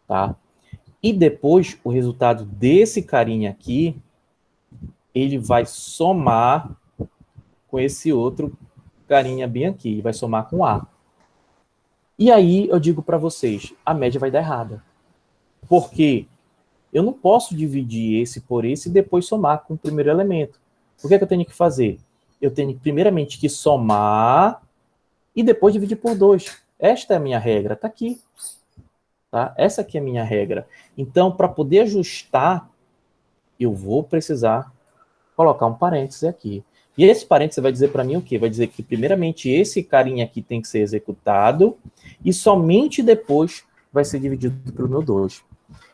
Tá? E depois, o resultado desse carinha aqui, ele vai somar com esse outro carinha bem aqui. Vai somar com A. E aí, eu digo para vocês, a média vai dar errada. Por quê? Eu não posso dividir esse por esse e depois somar com o primeiro elemento. O que é que eu tenho que fazer? Eu tenho, primeiramente, que somar e depois dividir por 2. Esta é a minha regra, está aqui. Tá? Essa aqui é a minha regra. Então, para poder ajustar, eu vou precisar colocar um parêntese aqui. E esse parêntese vai dizer para mim o quê? Vai dizer que, primeiramente, esse carinha aqui tem que ser executado e somente depois vai ser dividido pelo meu 2.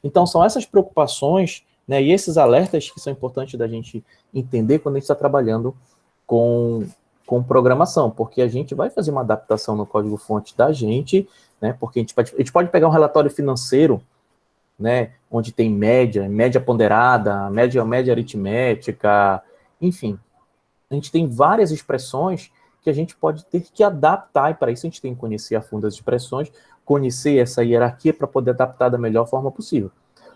Então, são essas preocupações, né, e esses alertas que são importantes da gente entender quando a gente está trabalhando com programação, porque a gente vai fazer uma adaptação no código-fonte da gente, né, porque a gente pode pegar um relatório financeiro, né, onde tem média ponderada, média aritmética, enfim. A gente tem várias expressões que a gente pode ter que adaptar, e para isso a gente tem que conhecer a fundo as expressões, conhecer essa hierarquia para poder adaptar da melhor forma possível.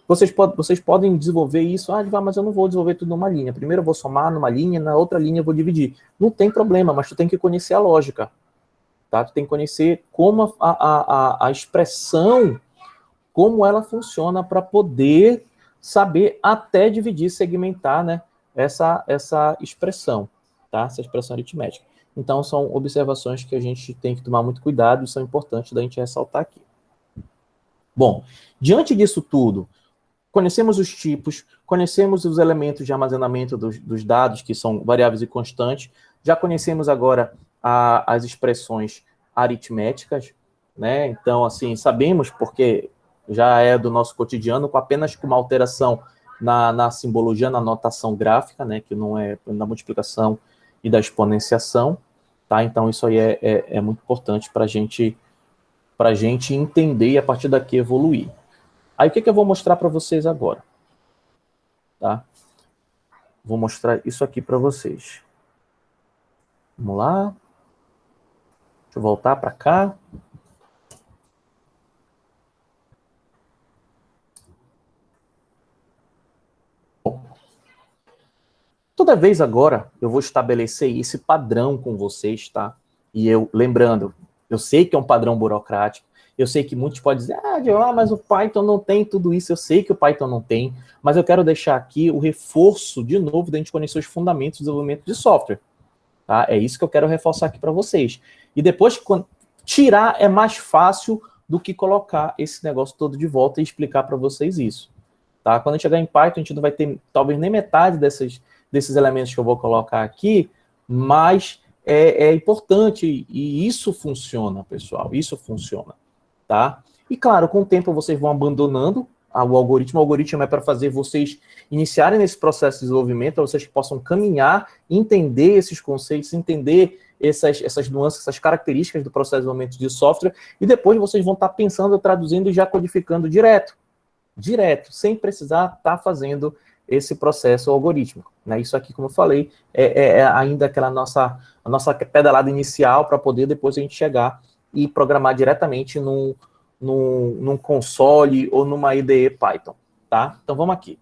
Vocês podem desenvolver isso, mas eu não vou desenvolver tudo numa linha. Primeiro eu vou somar numa linha, na outra linha eu vou dividir. Não tem problema, mas tu tem que conhecer a lógica. Tá? Tu tem que conhecer como a expressão, como ela funciona para poder saber até dividir, segmentar, né, essa expressão, tá? Essa expressão aritmética. Então, são observações que a gente tem que tomar muito cuidado e são importantes da gente ressaltar aqui. Bom, diante disso tudo, conhecemos os tipos, conhecemos os elementos de armazenamento dos dados, que são variáveis e constantes, já conhecemos agora as expressões aritméticas, né? Então, assim, sabemos porque já é do nosso cotidiano, apenas com uma alteração na simbologia, na notação gráfica, né? Que não é da multiplicação e da exponenciação. Tá? Então, isso aí é muito importante para a gente entender e, a partir daqui, evoluir. Aí, o que eu vou mostrar para vocês agora? Tá? Vou mostrar isso aqui para vocês. Vamos lá. Deixa eu voltar para cá. Bom, toda vez agora eu vou estabelecer esse padrão com vocês, tá? E lembrando, eu sei que é um padrão burocrático, eu sei que muitos podem dizer, mas o Python não tem tudo isso, eu sei que o Python não tem, mas eu quero deixar aqui o reforço, de novo, da gente conhecer os fundamentos do desenvolvimento de software. Tá? É isso que eu quero reforçar aqui para vocês. E depois, tirar é mais fácil do que colocar esse negócio todo de volta e explicar para vocês isso. Tá? Quando a gente chegar em Python, a gente não vai ter talvez nem metade desses elementos que eu vou colocar aqui, mas é importante e isso funciona, pessoal. Isso funciona. Tá? E claro, com o tempo vocês vão abandonando o algoritmo é para fazer vocês iniciarem nesse processo de desenvolvimento, para vocês possam caminhar, entender esses conceitos, entender essas nuances, essas características do processo de desenvolvimento de software, e depois vocês vão estar pensando, traduzindo e já codificando direto, sem precisar estar fazendo esse processo algorítmico, né? Isso aqui, como eu falei, é ainda a nossa pedalada inicial para poder depois a gente chegar e programar diretamente num console ou numa IDE Python, tá? Então vamos aqui.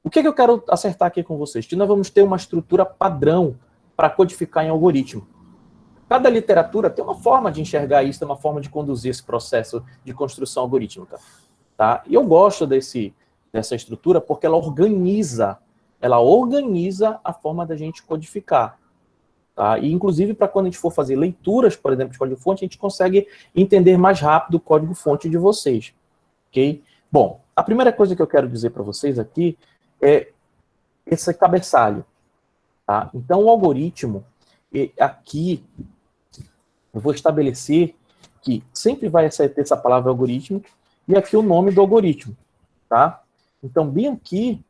O que eu quero acertar aqui com vocês? Que nós vamos ter uma estrutura padrão para codificar em algoritmo. Cada literatura tem uma forma de enxergar isso, tem uma forma de conduzir esse processo de construção algorítmica, tá? E eu gosto dessa estrutura porque ela organiza a forma da gente codificar. Tá? E, inclusive, para quando a gente for fazer leituras, por exemplo, de código-fonte, a gente consegue entender mais rápido o código-fonte de vocês. Ok? Bom, a primeira coisa que eu quero dizer para vocês aqui é esse cabeçalho. Tá? Então, o algoritmo, aqui, eu vou estabelecer que sempre vai ter essa palavra algoritmo e aqui o nome do algoritmo. Tá? Então, bem aqui,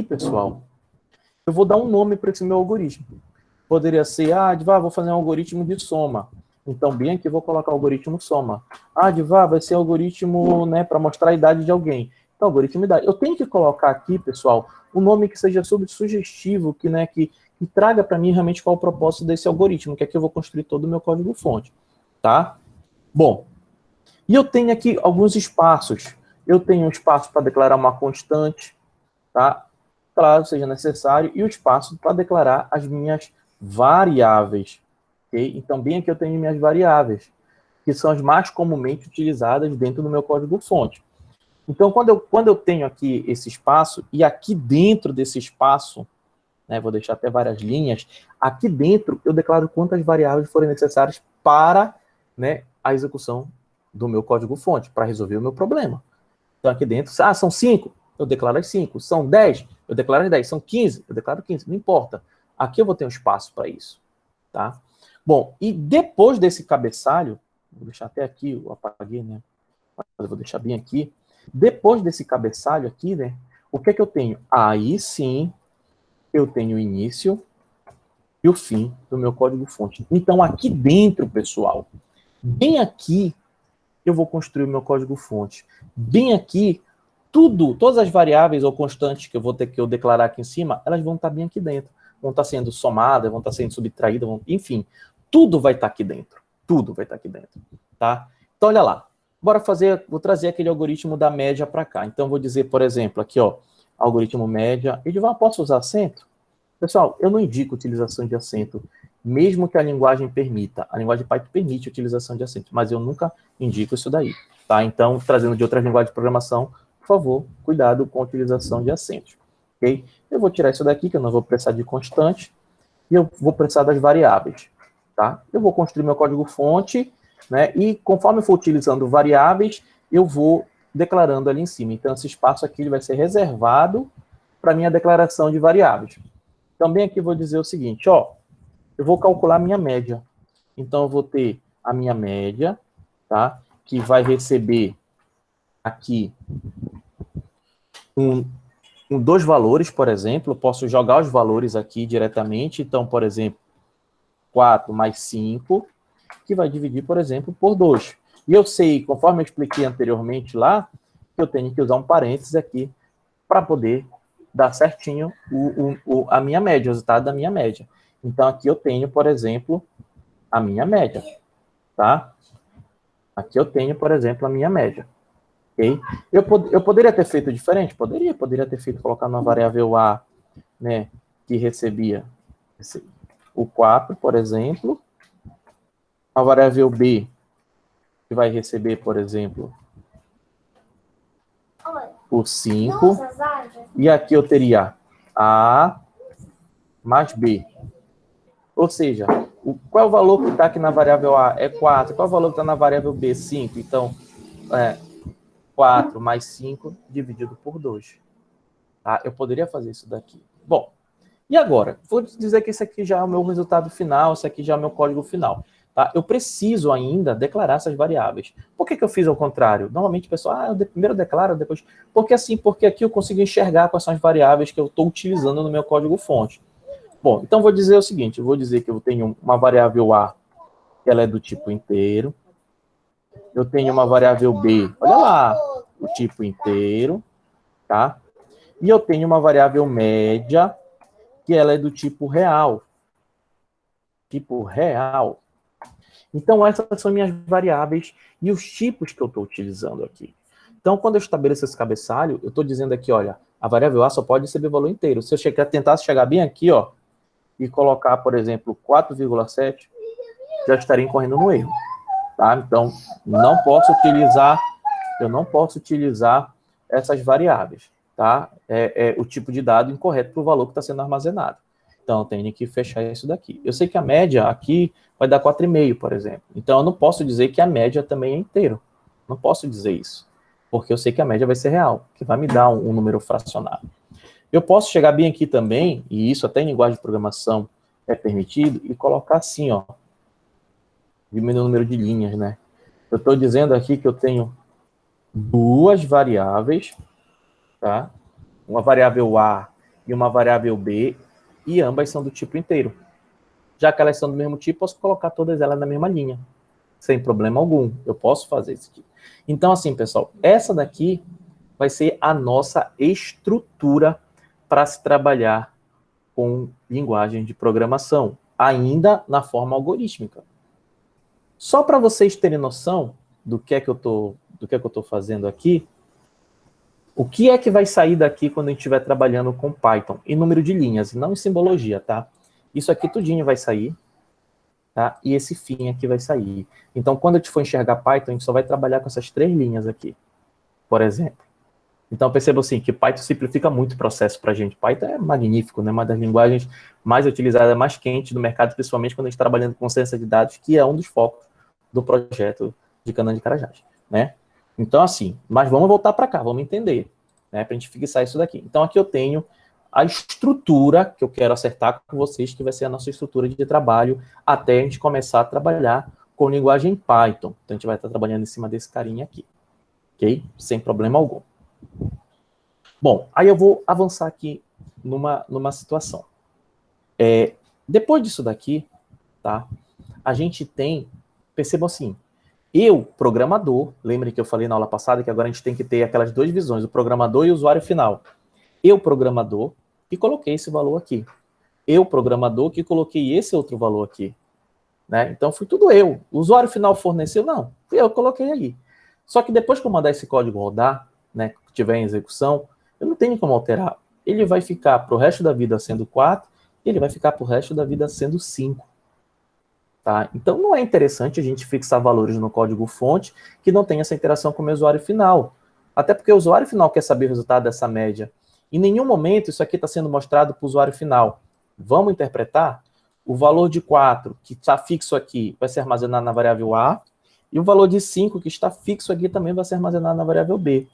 pessoal, eu vou dar um nome para esse meu algoritmo. Poderia ser, vou fazer um algoritmo de soma. Então, bem aqui, eu vou colocar o algoritmo soma. Vai ser algoritmo, né, para mostrar a idade de alguém. Então, algoritmo idade. Eu tenho que colocar aqui, pessoal, um nome que seja sugestivo, que traga para mim realmente qual é o propósito desse algoritmo, que aqui eu vou construir todo o meu código-fonte. Tá? Bom, e eu tenho aqui alguns espaços. Eu tenho um espaço para declarar uma constante, tá? Claro, seja necessário, e o espaço para declarar as minhas variáveis. Okay? Então, bem aqui eu tenho minhas variáveis, que são as mais comumente utilizadas dentro do meu código-fonte. Então, quando eu tenho aqui esse espaço, e aqui dentro desse espaço, né, vou deixar até várias linhas, aqui dentro eu declaro quantas variáveis forem necessárias para, né, a execução do meu código-fonte, para resolver o meu problema. Então, aqui dentro, são 5, eu declaro as 5. São 10, eu declaro as 10. São 15, eu declaro 15. Não importa. Aqui eu vou ter um espaço para isso. Tá? Bom, e depois desse cabeçalho, vou deixar até aqui, eu apaguei, né? Eu vou deixar bem aqui. Depois desse cabeçalho aqui, né? O que é que eu tenho? Aí sim, eu tenho o início e o fim do meu código-fonte. Então, aqui dentro, pessoal, bem aqui, eu vou construir o meu código-fonte. Bem aqui, todas as variáveis ou constantes que eu vou ter que declarar aqui em cima, elas vão estar bem aqui dentro. Vão estar sendo somadas, vão estar sendo subtraídas, enfim, tudo vai estar aqui dentro. Tudo vai estar aqui dentro, tá? Então, olha lá. Vou trazer aquele algoritmo da média para cá. Então, vou dizer, por exemplo, aqui, ó, algoritmo média. Edivar, posso usar acento? Pessoal, eu não indico utilização de acento, mesmo que a linguagem permita. A linguagem Python permite a utilização de acento, mas eu nunca indico isso daí, tá? Então, trazendo de outras linguagens de programação, por favor, cuidado com a utilização de acentos, ok? Eu vou tirar isso daqui, que eu não vou precisar de constante, e eu vou precisar das variáveis, tá? Eu vou construir meu código-fonte, né? E conforme eu for utilizando variáveis, eu vou declarando ali em cima. Então, esse espaço aqui ele vai ser reservado para minha declaração de variáveis. Também aqui eu vou dizer o seguinte, ó, eu vou calcular a minha média. Então, eu vou ter a minha média, tá? Que vai receber aqui dois valores, por exemplo. Eu posso jogar os valores aqui diretamente. Então, por exemplo, 4 mais 5, que vai dividir, por exemplo, por 2. E eu sei, conforme eu expliquei anteriormente lá, que eu tenho que usar um parênteses aqui para poder dar certinho a minha média, o resultado da minha média. Então, aqui eu tenho, por exemplo, a minha média, tá? Aqui eu tenho, por exemplo, a minha média. Ok? Eu poderia ter feito diferente? Poderia ter feito, colocar uma variável A, né, que recebia o 4, por exemplo. A variável B, que vai receber, por exemplo, o 5. E aqui eu teria A mais B. Ou seja, qual é o valor que está aqui na variável A? É 4. Qual é o valor que está na variável B? 5. Então, 4 mais 5 dividido por 2. Tá? Eu poderia fazer isso daqui. Bom, e agora? Vou dizer que esse aqui já é o meu resultado final, esse aqui já é o meu código final. Tá? tá? Eu preciso ainda declarar essas variáveis. Por que eu fiz ao contrário? Normalmente o pessoal, primeiro eu declaro, depois... Porque aqui eu consigo enxergar quais são as variáveis que eu estou utilizando no meu código-fonte. Bom, então vou dizer o seguinte, eu vou dizer que eu tenho uma variável A, que ela é do tipo inteiro. Eu tenho uma variável B, olha lá, o tipo inteiro, tá? E eu tenho uma variável média, que ela é do tipo real. Tipo real. Então, essas são minhas variáveis e os tipos que eu estou utilizando aqui. Então, quando eu estabeleço esse cabeçalho, eu estou dizendo aqui, olha, a variável A só pode receber valor inteiro. Se eu tentasse chegar bem aqui, ó, e colocar, por exemplo, 4,7, já estaria incorrendo no erro. Tá? Então, eu não posso utilizar essas variáveis. Tá? É o tipo de dado incorreto para o valor que está sendo armazenado. Então, eu tenho que fechar isso daqui. Eu sei que a média aqui vai dar 4,5, por exemplo. Então, eu não posso dizer que a média também é inteiro. Não posso dizer isso. Porque eu sei que a média vai ser real, que vai me dar um número fracionado. Eu posso chegar bem aqui também, e isso até em linguagem de programação é permitido, e colocar assim, ó, diminuir o número de linhas, né? Eu estou dizendo aqui que eu tenho duas variáveis, tá? Uma variável A e uma variável B, e ambas são do tipo inteiro. Já que elas são do mesmo tipo, posso colocar todas elas na mesma linha, sem problema algum. Eu posso fazer isso aqui. Então, assim, pessoal, essa daqui vai ser a nossa estrutura para se trabalhar com linguagem de programação, ainda na forma algorítmica. Só para vocês terem noção do que é que eu estou fazendo aqui, o que é que vai sair daqui quando a gente estiver trabalhando com Python? Em número de linhas, não em simbologia, tá? Isso aqui tudinho vai sair, tá? E esse fim aqui vai sair. Então, quando a gente for enxergar Python, a gente só vai trabalhar com essas 3 linhas aqui, por exemplo. Então, perceba assim, que Python simplifica muito o processo para a gente. Python é magnífico, né? Uma das linguagens mais utilizadas, mais quente do mercado, principalmente quando a gente está trabalhando com ciência de dados, que é um dos focos do projeto de Canaã de Carajás, né? Então, assim, mas vamos voltar para cá, vamos entender, né? Para a gente fixar isso daqui. Então, aqui eu tenho a estrutura que eu quero acertar com vocês, que vai ser a nossa estrutura de trabalho, até a gente começar a trabalhar com linguagem Python. Então, a gente vai estar trabalhando em cima desse carinha aqui, ok? Sem problema algum. Bom, aí eu vou avançar aqui numa situação. Depois disso daqui, tá? A gente tem, percebam assim, eu, programador, lembre que eu falei na aula passada que agora a gente tem que ter aquelas 2 visões, o programador e o usuário final. Eu, programador, que coloquei esse valor aqui. Eu, programador, que coloquei esse outro valor aqui. Né? Então, foi tudo eu. O usuário final forneceu? Não, fui eu que coloquei aí. Só que depois que eu mandar esse código rodar, né, que tiver em execução, eu não tenho como alterar. Ele vai ficar para o resto da vida sendo 4, e ele vai ficar para o resto da vida sendo 5. Tá? Então, não é interessante a gente fixar valores no código-fonte que não tem essa interação com o meu usuário final. Até porque o usuário final quer saber o resultado dessa média. Em nenhum momento isso aqui está sendo mostrado para o usuário final. Vamos interpretar? O valor de 4, que está fixo aqui, vai ser armazenado na variável A, e o valor de 5, que está fixo aqui, também vai ser armazenado na variável B.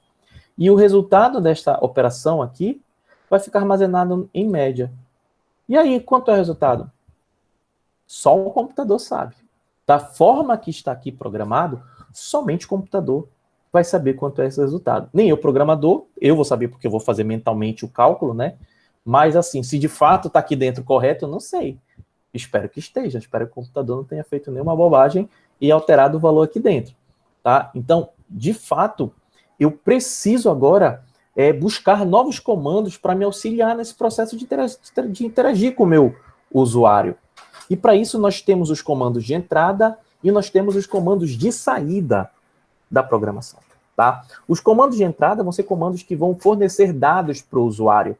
E o resultado desta operação aqui vai ficar armazenado em média. E aí, quanto é o resultado? Só o computador sabe. Da forma que está aqui programado, somente o computador vai saber quanto é esse resultado. Nem eu, programador, eu vou saber porque eu vou fazer mentalmente o cálculo, né? Mas, assim, se de fato está aqui dentro correto, eu não sei. Espero que esteja. Espero que o computador não tenha feito nenhuma bobagem e alterado o valor aqui dentro. Tá? Então, de fato, eu preciso agora buscar novos comandos para me auxiliar nesse processo de interagir com o meu usuário. E para isso nós temos os comandos de entrada e nós temos os comandos de saída da programação. Tá? Os comandos de entrada vão ser comandos que vão fornecer dados para o usuário.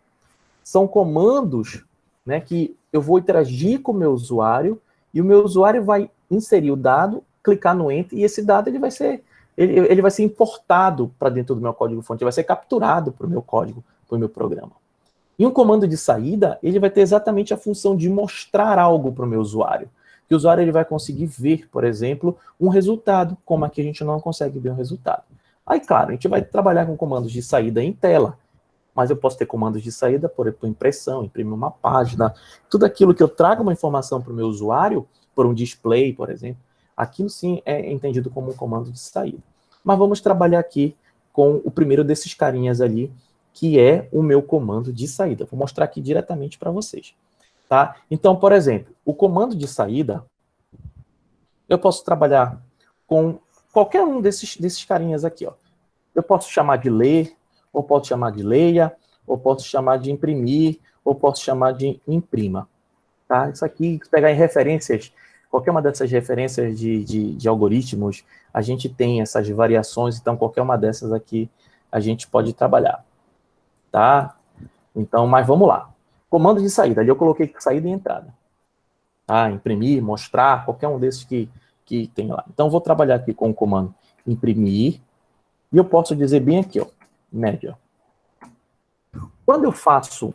São comandos, né, que eu vou interagir com o meu usuário e o meu usuário vai inserir o dado, clicar no Enter, e esse dado ele vai ser importado para dentro do meu código-fonte, vai ser capturado para o meu código, para o meu programa. E um comando de saída, ele vai ter exatamente a função de mostrar algo para o meu usuário. Que o usuário ele vai conseguir ver, por exemplo, um resultado, como aqui a gente não consegue ver um resultado. Aí, claro, a gente vai trabalhar com comandos de saída em tela, mas eu posso ter comandos de saída por impressão, imprimir uma página, tudo aquilo que eu trago uma informação para o meu usuário, por um display, por exemplo, aquilo sim é entendido como um comando de saída. Mas vamos trabalhar aqui com o primeiro desses carinhas ali, que é o meu comando de saída. Vou mostrar aqui diretamente para vocês. Tá? Então, por exemplo, o comando de saída, eu posso trabalhar com qualquer um desses carinhas aqui. Ó. Eu posso chamar de ler, ou posso chamar de leia, ou posso chamar de imprimir, ou posso chamar de imprima. Tá? Isso aqui, se pegar em referências, qualquer uma dessas referências de algoritmos, a gente tem essas variações, então qualquer uma dessas aqui a gente pode trabalhar. Tá? Então, mas vamos lá. Comando de saída, ali eu coloquei saída e entrada. Tá? Imprimir, mostrar, qualquer um desses que tem lá. Então, eu vou trabalhar aqui com o comando imprimir, e eu posso dizer bem aqui, ó, média. Quando eu faço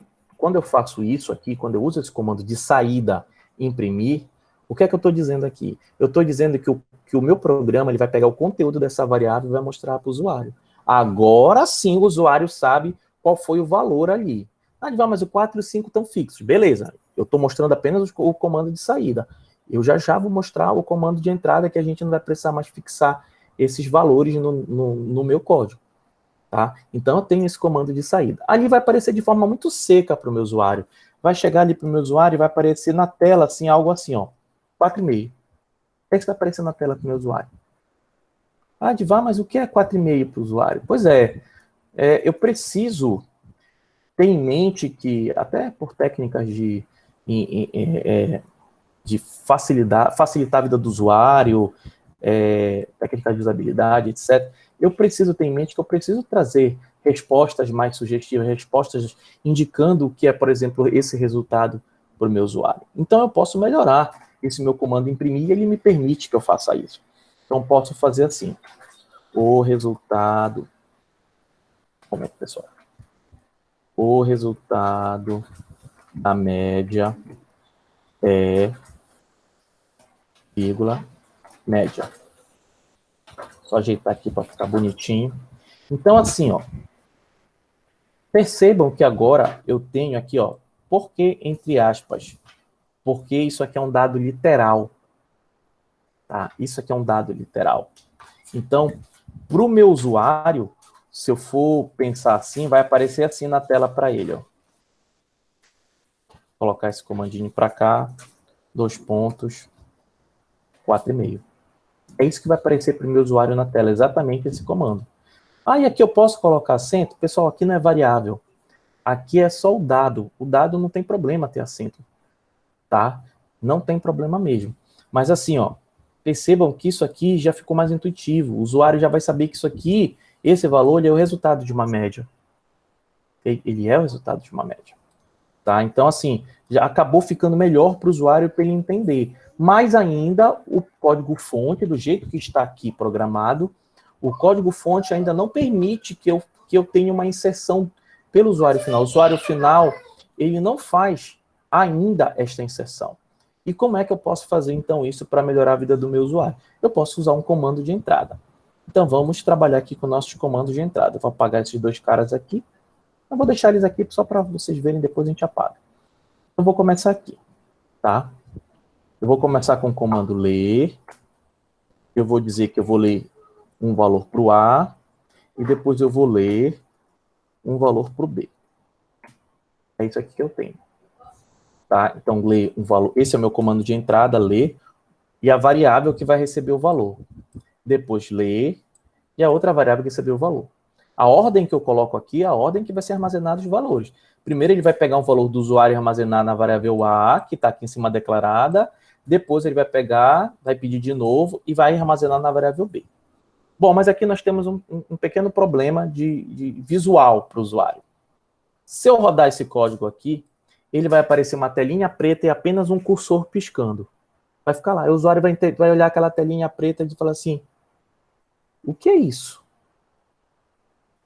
isso aqui, quando eu uso esse comando de saída, imprimir, o que é que eu estou dizendo aqui? Eu estou dizendo que o meu programa ele vai pegar o conteúdo dessa variável e vai mostrar para o usuário. Agora sim o usuário sabe qual foi o valor ali. Ah, mas o 4 e o 5 estão fixos. Beleza, eu estou mostrando apenas o comando de saída. Eu já vou mostrar o comando de entrada, que a gente não vai precisar mais fixar esses valores no meu código. Tá? Então, eu tenho esse comando de saída. Ali vai aparecer de forma muito seca para o meu usuário. Vai chegar ali para o meu usuário e vai aparecer na tela, assim, algo assim, ó, 4,5. O que está aparecendo na tela para o meu usuário? Ah, Divar, mas o que é 4,5 para o usuário? Pois eu preciso ter em mente que, até por técnicas de facilitar a vida do usuário, técnicas de usabilidade, etc., eu preciso ter em mente que eu preciso trazer respostas mais sugestivas, respostas indicando o que é, por exemplo, esse resultado para o meu usuário. Então, eu posso melhorar esse meu comando imprimir e ele me permite que eu faça isso. Então, posso fazer assim, o resultado... Como é que, pessoal? O resultado da média é, vírgula, média. Só ajeitar aqui para ficar bonitinho. Então, assim, ó, percebam que agora eu tenho aqui, ó, por que entre aspas? Porque isso aqui é um dado literal. Tá? Isso aqui é um dado literal. Então, para o meu usuário, se eu for pensar assim, vai aparecer assim na tela para ele. Ó. Vou colocar esse comandinho para cá, 2 pontos, 4,5. É isso que vai aparecer para o meu usuário na tela, exatamente esse comando. Ah, e aqui eu posso colocar acento? Pessoal, aqui não é variável. Aqui é só o dado. O dado não tem problema ter acento. Tá? Não tem problema mesmo. Mas assim, ó, percebam que isso aqui já ficou mais intuitivo. O usuário já vai saber que isso aqui, esse valor, ele é o resultado de uma média. Ele é o resultado de uma média. Tá? Então, assim, já acabou ficando melhor para o usuário para ele entender. Mas ainda, o código-fonte, do jeito que está aqui programado, o código-fonte ainda não permite que eu tenha uma inserção pelo usuário final. O usuário final, ele não faz ainda esta inserção. E como é que eu posso fazer, então, isso para melhorar a vida do meu usuário? Eu posso usar um comando de entrada. Então, vamos trabalhar aqui com nossos comandos de entrada. Eu vou apagar esses 2 caras aqui. Eu vou deixar eles aqui só para vocês verem, depois a gente apaga. Eu vou começar aqui, tá? Eu vou começar com o comando ler. Eu vou dizer que eu vou ler um valor para o A, e depois eu vou ler um valor para o B. É isso aqui que eu tenho. Tá? Então, ler um valor. Esse é o meu comando de entrada, ler, e a variável que vai receber o valor. Depois, ler, e a outra variável que recebeu o valor. A ordem que eu coloco aqui é a ordem que vai ser armazenada os valores. Primeiro, ele vai pegar um valor do usuário e armazenar na variável A, que está aqui em cima declarada. Depois, ele vai pegar, vai pedir de novo e vai armazenar na variável B. Bom, mas aqui nós temos um pequeno problema de visual para o usuário. Se eu rodar esse código aqui, ele vai aparecer uma telinha preta e apenas um cursor piscando. Vai ficar lá. O usuário vai olhar aquela telinha preta e falar assim, o que é isso?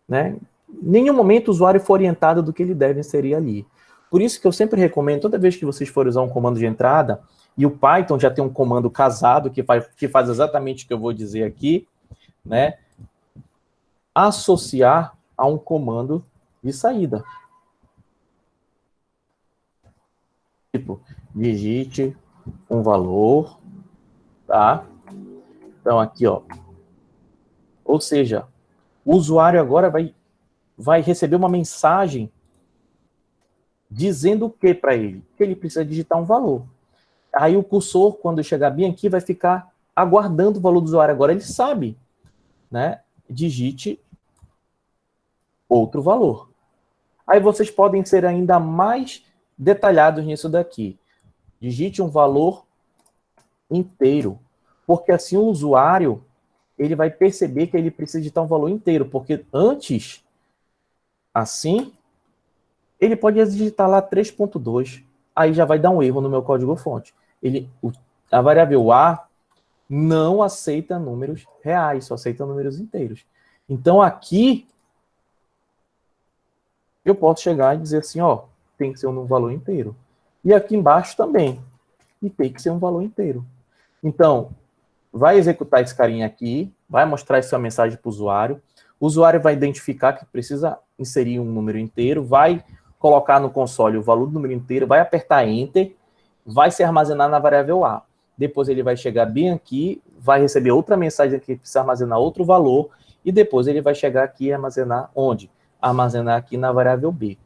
Né? Em nenhum momento o usuário foi orientado do que ele deve inserir ali. Por isso que eu sempre recomendo, toda vez que vocês forem usar um comando de entrada, e o Python já tem um comando casado que faz exatamente o que eu vou dizer aqui, né? Associar a um comando de saída. Tipo, digite um valor, tá? Então, aqui, ó. Ou seja, o usuário agora vai receber uma mensagem dizendo o que para ele? Que ele precisa digitar um valor. Aí o cursor, quando chegar bem aqui, vai ficar aguardando o valor do usuário. Agora ele sabe, né? Digite outro valor. Aí vocês podem ser ainda mais detalhados nisso daqui. Digite um valor inteiro, porque assim o usuário ele vai perceber que ele precisa digitar um valor inteiro, porque antes, assim, ele pode digitar lá 3.2, aí já vai dar um erro no meu código-fonte. A variável A não aceita números reais, só aceita números inteiros. Então aqui, eu posso chegar e dizer assim, ó, tem que ser um valor inteiro. E aqui embaixo também, e tem que ser um valor inteiro. Então, vai executar esse carinha aqui, vai mostrar essa mensagem para o usuário vai identificar que precisa inserir um número inteiro, vai colocar no console o valor do número inteiro, vai apertar Enter, vai se armazenar na variável A. Depois ele vai chegar bem aqui, vai receber outra mensagem que precisa armazenar outro valor, e depois ele vai chegar aqui e armazenar onde? Armazenar aqui na variável B.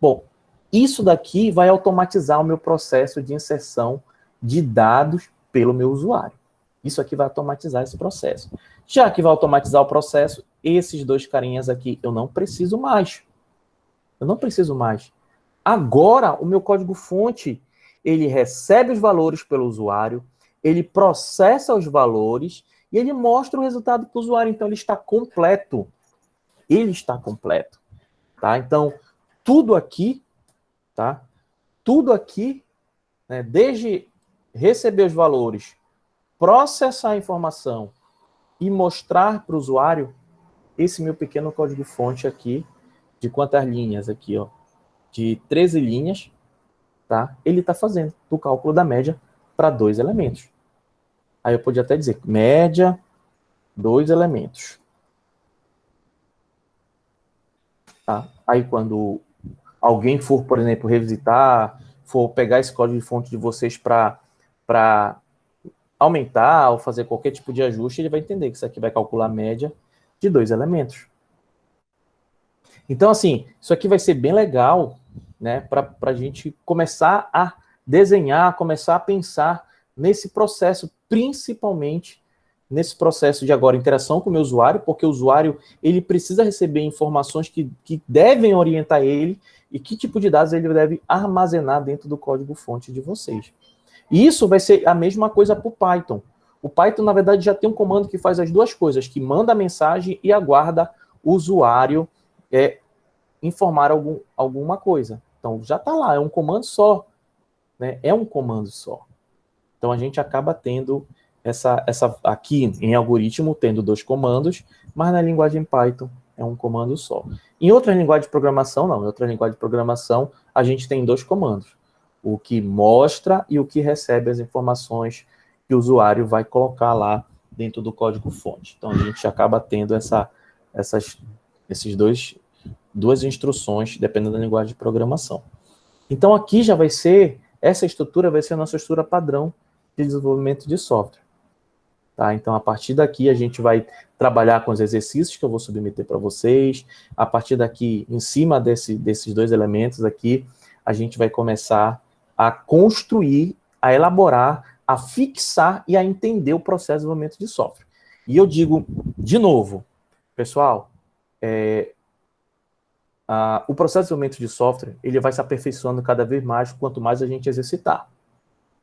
Bom, isso daqui vai automatizar o meu processo de inserção de dados pelo meu usuário. Isso aqui vai automatizar esse processo. Já que vai automatizar o processo, esses dois carinhas aqui eu não preciso mais. Eu não preciso mais. Agora, o meu código-fonte, ele recebe os valores pelo usuário, ele processa os valores e ele mostra o resultado para o usuário. Então, ele está completo. Ele está completo. Tá? Então, tudo aqui, tá? Tudo aqui, né, desde receber os valores, processar a informação e mostrar para o usuário esse meu pequeno código-fonte aqui, de quantas linhas aqui, ó? De 13 linhas, tá? Ele está fazendo o cálculo da média para 2 elementos. Aí eu podia até dizer, média, 2 elementos. Tá? Aí quando alguém for, por exemplo, revisitar, for pegar esse código-fonte de vocês para aumentar ou fazer qualquer tipo de ajuste, ele vai entender que isso aqui vai calcular a média de 2 elementos. Então, assim, isso aqui vai ser bem legal, né, para a gente começar a desenhar, começar a pensar nesse processo, principalmente nesse processo de agora interação com o meu usuário, porque o usuário ele precisa receber informações que devem orientar ele e que tipo de dados ele deve armazenar dentro do código-fonte de vocês. E isso vai ser a mesma coisa para o Python. O Python, na verdade, já tem um comando que faz as duas coisas, que manda a mensagem e aguarda o usuário informar alguma coisa. Então, já está lá, é um comando só. Né? É um comando só. Então, a gente acaba tendo aqui em algoritmo, tendo 2 comandos, mas na linguagem Python é um comando só. Em outras linguagens de programação, não. Em outras linguagens de programação, a gente tem 2 comandos. O que mostra e o que recebe as informações que o usuário vai colocar lá dentro do código-fonte. Então, a gente acaba tendo esses duas instruções, dependendo da linguagem de programação. Então, aqui já vai ser, essa estrutura vai ser a nossa estrutura padrão de desenvolvimento de software. Tá? Então, a partir daqui, a gente vai trabalhar com os exercícios que eu vou submeter para vocês. A partir daqui, em cima desses 2 elementos aqui, a gente vai começar a construir, a elaborar, a fixar e a entender o processo de desenvolvimento de software. E eu digo, de novo, pessoal, o processo de desenvolvimento de software, ele vai se aperfeiçoando cada vez mais, quanto mais a gente exercitar.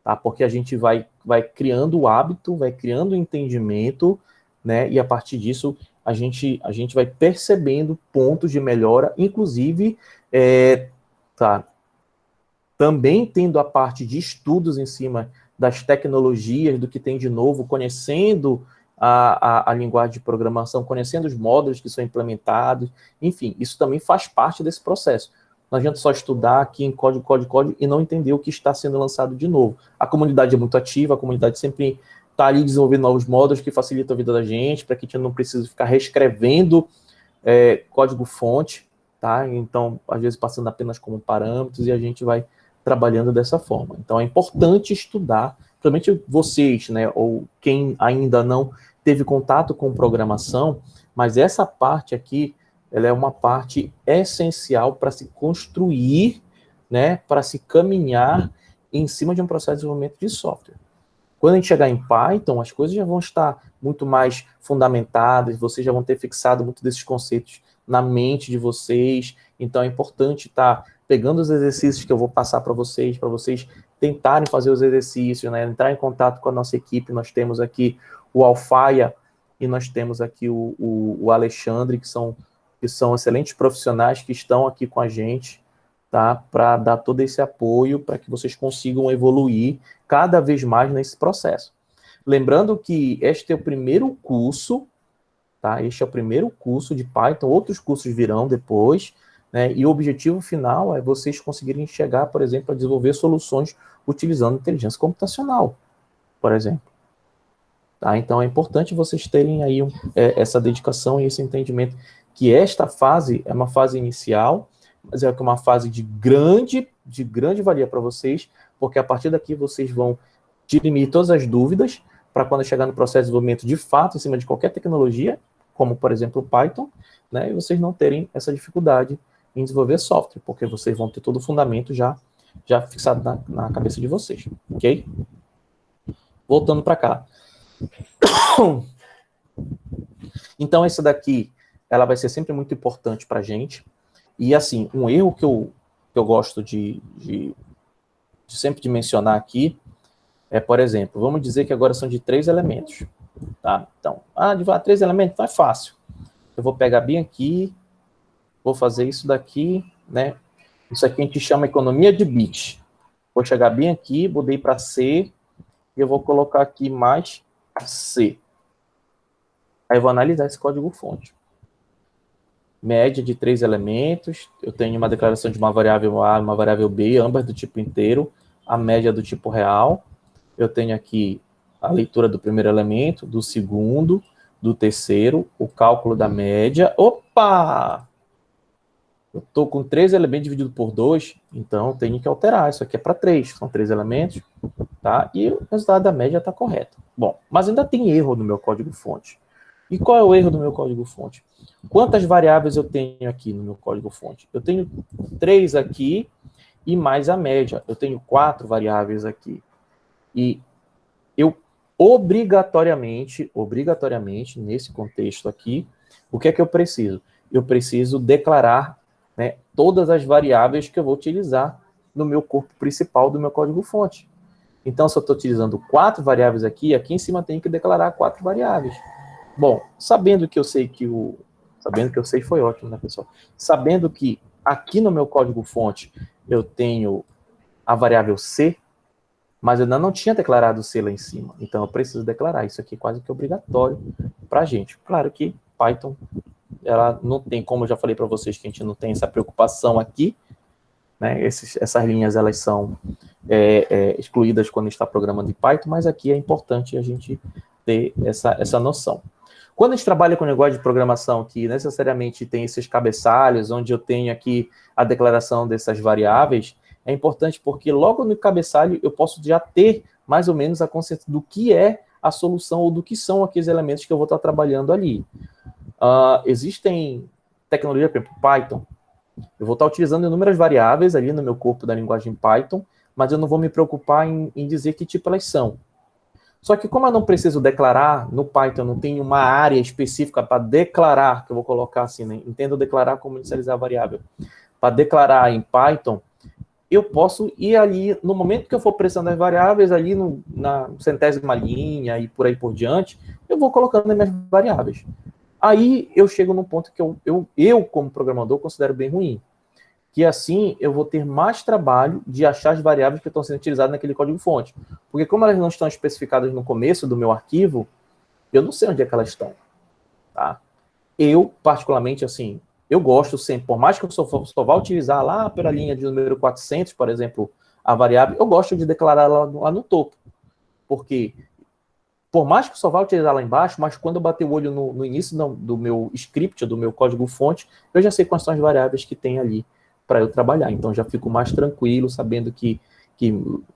Tá? Porque a gente vai criando o hábito, vai criando o entendimento, né? E a partir disso, a gente vai percebendo pontos de melhora, inclusive, também tendo a parte de estudos em cima das tecnologias, do que tem de novo, conhecendo a linguagem de programação, conhecendo os módulos que são implementados, enfim, isso também faz parte desse processo. Não adianta só estudar aqui em código e não entender o que está sendo lançado de novo. A comunidade é muito ativa, a comunidade sempre está ali desenvolvendo novos módulos que facilitam a vida da gente, para que a gente não precise ficar reescrevendo código-fonte, tá? Então, às vezes, passando apenas como parâmetros, e a gente vai trabalhando dessa forma. Então, é importante estudar, principalmente vocês, né, ou quem ainda não teve contato com programação, mas essa parte aqui, ela é uma parte essencial para se construir, né, para se caminhar em cima de um processo de desenvolvimento de software. Quando a gente chegar em Python, as coisas já vão estar muito mais fundamentadas, vocês já vão ter fixado muitos desses conceitos na mente de vocês, então é importante estar pegando os exercícios que eu vou passar para vocês tentarem fazer os exercícios, né, entrar em contato com a nossa equipe. Nós temos aqui o Alfaia e nós temos aqui o Alexandre, que são excelentes profissionais que estão aqui com a gente, tá, para dar todo esse apoio para que vocês consigam evoluir cada vez mais nesse processo. Lembrando que este é o primeiro curso, tá? Este é o primeiro curso de Python, outros cursos virão depois, né? E o objetivo final é vocês conseguirem chegar, por exemplo, a desenvolver soluções utilizando inteligência computacional, por exemplo. Tá? Então é importante vocês terem aí essa dedicação e esse entendimento que esta fase é uma fase inicial, mas é uma fase de grande valia para vocês, porque a partir daqui vocês vão dirimir todas as dúvidas para quando chegar no processo de desenvolvimento de fato, em cima de qualquer tecnologia, como, por exemplo, o Python, né, e vocês não terem essa dificuldade em desenvolver software, porque vocês vão ter todo o fundamento já fixado na cabeça de vocês, ok? Voltando para cá. Então, essa daqui, ela vai ser sempre muito importante para a gente. E, assim, um erro que eu gosto de sempre de mencionar aqui é, por exemplo, vamos dizer que agora são de 3 elementos. Tá? Então, de 3 elementos, é fácil. Eu vou pegar bem aqui, vou fazer isso daqui, né? Isso aqui a gente chama economia de bit. Vou chegar bem aqui, mudei para C, e eu vou colocar aqui mais C. Aí eu vou analisar esse código-fonte. Média de 3 elementos, eu tenho uma declaração de uma variável A e uma variável B, ambas do tipo inteiro, a média do tipo real. Eu tenho aqui a leitura do primeiro elemento, do segundo, do terceiro, o cálculo da média. Opa! Eu estou com 3 elementos dividido por 2, então eu tenho que alterar. Isso aqui é para 3, são 3 elementos, tá? E o resultado da média está correto. Bom, mas ainda tem erro no meu código-fonte. E qual é o erro do meu código-fonte? Quantas variáveis eu tenho aqui no meu código-fonte? Eu tenho 3 aqui e mais a média. Eu tenho 4 variáveis aqui. E eu obrigatoriamente, nesse contexto aqui, o que é que eu preciso? Eu preciso declarar, né, todas as variáveis que eu vou utilizar no meu corpo principal do meu código-fonte. Então, se eu estou utilizando 4 variáveis aqui em cima tem que declarar 4 variáveis. Bom, sabendo que eu sei foi ótimo, né, pessoal? Sabendo que aqui no meu código-fonte eu tenho a variável C, mas eu ainda não tinha declarado C lá em cima. Então, eu preciso declarar. Isso aqui é quase que obrigatório para a gente. Claro que Python, ela não tem, como eu já falei para vocês, que a gente não tem essa preocupação aqui, né? Essas linhas, elas são excluídas quando a gente está programando em Python, mas aqui é importante a gente ter essa noção. Quando a gente trabalha com linguagem de programação que necessariamente tem esses cabeçalhos, onde eu tenho aqui a declaração dessas variáveis, é importante porque logo no cabeçalho eu posso já ter mais ou menos a consciência do que é a solução ou do que são aqueles elementos que eu vou estar trabalhando ali. Existem tecnologias, por exemplo, Python. Eu vou estar utilizando inúmeras variáveis ali no meu corpo da linguagem Python, mas eu não vou me preocupar em dizer que tipo elas são. Só que como eu não preciso declarar, no Python não tem uma área específica para declarar, que eu vou colocar assim, né? Entendo declarar como inicializar a variável. Para declarar em Python, eu posso ir ali, no momento que eu for pressionando as variáveis, ali na centésima linha e por aí por diante, eu vou colocando as minhas variáveis. Aí eu chego num ponto que eu como programador, considero bem ruim. Que assim eu vou ter mais trabalho de achar as variáveis que estão sendo utilizadas naquele código-fonte. Porque como elas não estão especificadas no começo do meu arquivo, eu não sei onde é que elas estão. Tá? Eu, particularmente, assim, eu gosto sempre, por mais que eu só vá utilizar lá pela linha de número 400, por exemplo, a variável, eu gosto de declarar lá no topo. Porque, por mais que eu só vá utilizar lá embaixo, mas quando eu bater o olho no início do meu script, do meu código-fonte, eu já sei quais são as variáveis que tem ali para eu trabalhar. Então, já fico mais tranquilo, sabendo que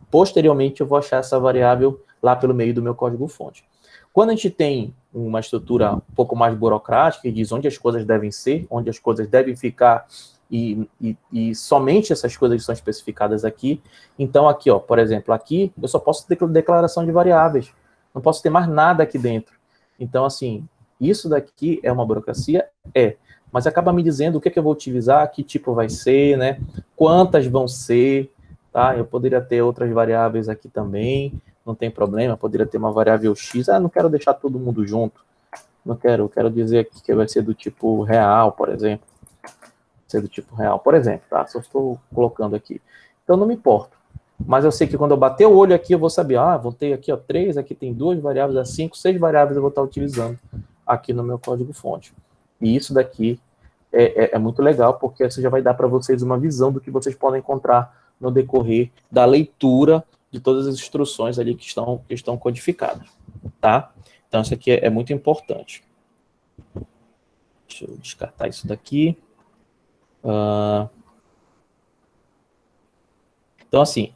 posteriormente eu vou achar essa variável lá pelo meio do meu código-fonte. Quando a gente tem uma estrutura um pouco mais burocrática, que diz onde as coisas devem ser, onde as coisas devem ficar, e somente essas coisas são especificadas aqui. Então, aqui, ó, por exemplo, aqui eu só posso ter declaração de variáveis. Não posso ter mais nada aqui dentro. Então, assim, isso daqui é uma burocracia? É. Mas acaba me dizendo o que eu vou utilizar, que tipo vai ser, né? Quantas vão ser, tá? Eu poderia ter outras variáveis aqui também, não tem problema. Eu poderia ter uma variável X. Ah, não quero deixar todo mundo junto. Não quero, eu quero dizer aqui que vai ser do tipo real, por exemplo. Ser do tipo real, por exemplo, tá? Só estou colocando aqui. Então, não me importo. Mas eu sei que quando eu bater o olho aqui, eu vou saber, vou ter aqui, ó, 3, aqui tem 2 variáveis, 5, 6 variáveis eu vou estar utilizando aqui no meu código-fonte. E isso daqui é muito legal, porque isso já vai dar para vocês uma visão do que vocês podem encontrar no decorrer da leitura de todas as instruções ali que estão codificadas, tá? Então, isso aqui é muito importante. Deixa eu descartar isso daqui. Então, assim,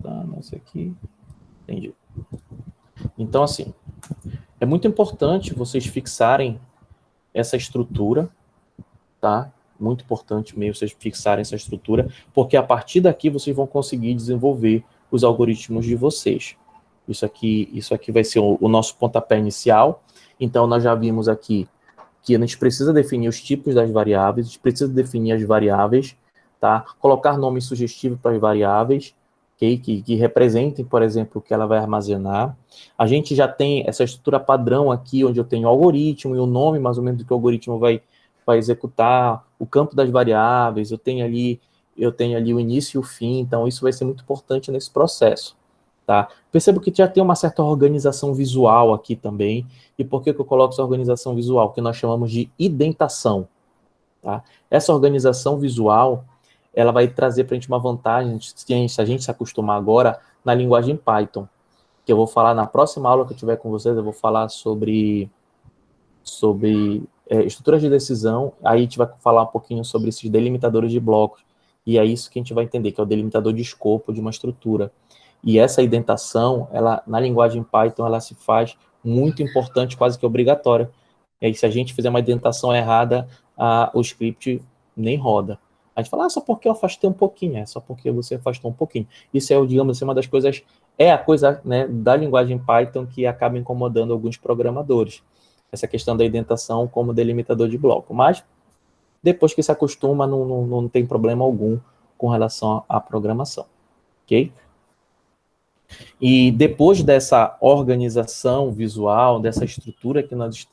tá, nossa, aqui, entendi. Então, assim, é muito importante vocês fixarem essa estrutura, tá? Muito importante mesmo vocês fixarem essa estrutura, porque a partir daqui vocês vão conseguir desenvolver os algoritmos de vocês. Isso aqui vai ser o nosso pontapé inicial. Então, nós já vimos aqui que a gente precisa definir os tipos das variáveis, a gente precisa definir as variáveis, tá? Colocar nome sugestivo para as variáveis, okay? que representem, por exemplo, o que ela vai armazenar. A gente já tem essa estrutura padrão aqui, onde eu tenho o algoritmo e o nome, mais ou menos, do que o algoritmo vai executar, o campo das variáveis, eu tenho ali o início e o fim, então isso vai ser muito importante nesse processo. Tá? Percebo que já tem uma certa organização visual aqui também. E por que eu coloco essa organização visual? Que nós chamamos de indentação. Tá? Essa organização visual, ela vai trazer para a gente uma vantagem, se a gente se acostumar agora, na linguagem Python. Que eu vou falar na próxima aula que eu tiver com vocês, eu vou falar sobre estruturas de decisão. Aí a gente vai falar um pouquinho sobre esses delimitadores de blocos. E é isso que a gente vai entender, que é o delimitador de escopo de uma estrutura. E essa indentação, ela, na linguagem Python, ela se faz muito importante, quase que obrigatória. E aí, se a gente fizer uma indentação errada, o script nem roda. A gente fala, só porque eu afastei um pouquinho. Só porque você afastou um pouquinho. Isso é, digamos assim, uma das coisas, a coisa, né, da linguagem Python que acaba incomodando alguns programadores. Essa questão da indentação como delimitador de bloco. Mas, depois que se acostuma, não tem problema algum com relação à programação. Ok? E depois dessa organização visual, dessa estrutura que nós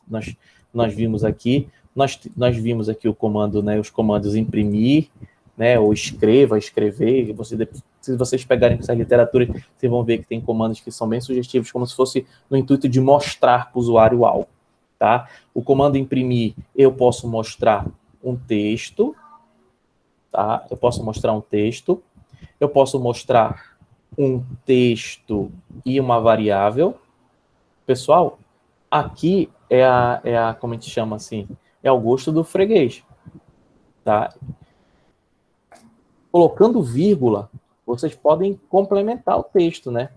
vimos aqui, nós vimos aqui o comando, né, os comandos imprimir, né, ou escreva, escrever. Se vocês pegarem essa literatura, vocês vão ver que tem comandos que são bem sugestivos, como se fosse no intuito de mostrar para o usuário algo. Tá? O comando imprimir, eu posso mostrar um texto, tá? Eu posso mostrar um texto, eu posso mostrar um texto e uma variável. Pessoal, aqui como a gente chama assim, é o gosto do freguês, tá? Colocando vírgula, vocês podem complementar o texto, né?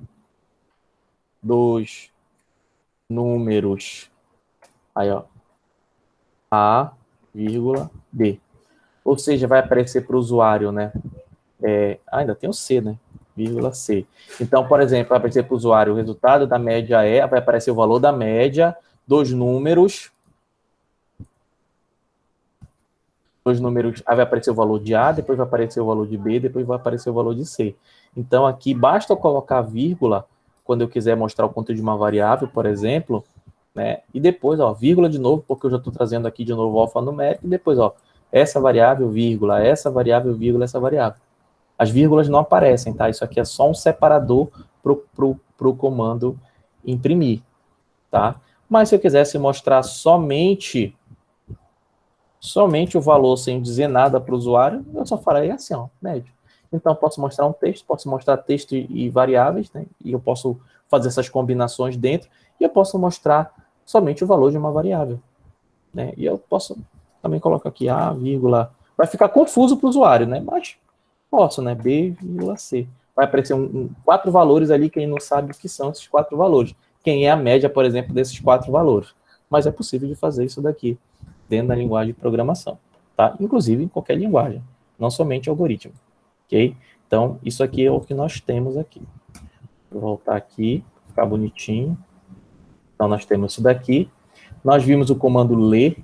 Dos números, aí ó, A, vírgula, B. Ou seja, vai aparecer para o usuário, né? Ainda tem o C, né? Vírgula C. Então, por exemplo, vai aparecer para o usuário o resultado da média vai aparecer o valor da média dos números. Aí vai aparecer o valor de A, depois vai aparecer o valor de B, depois vai aparecer o valor de C. Então, aqui basta eu colocar vírgula quando eu quiser mostrar o conteúdo de uma variável, por exemplo, né? E depois, ó, vírgula de novo, porque eu já estou trazendo aqui de novo o alfanumérico, e depois, ó, essa variável, vírgula, essa variável, vírgula, essa variável. As vírgulas não aparecem, tá? Isso aqui é só um separador pro comando imprimir, tá? Mas se eu quisesse mostrar somente o valor sem dizer nada para o usuário, eu só faria assim, ó, médio. Então, posso mostrar um texto, posso mostrar texto e variáveis, né? E eu posso fazer essas combinações dentro, e eu posso mostrar somente o valor de uma variável, né? E eu posso também colocar aqui A, vírgula. Vai ficar confuso para o usuário, né? Mas posso, né? B, vírgula C. vai aparecer quatro valores ali que ele não sabe o que são esses quatro valores. Quem é a média, por exemplo, desses quatro valores. Mas é possível de fazer isso daqui dentro da linguagem de programação, tá? Inclusive em qualquer linguagem, não somente algoritmo, ok? Então, isso aqui é o que nós temos aqui. Vou voltar aqui, ficar bonitinho. Então, nós temos isso daqui. Nós vimos o comando ler.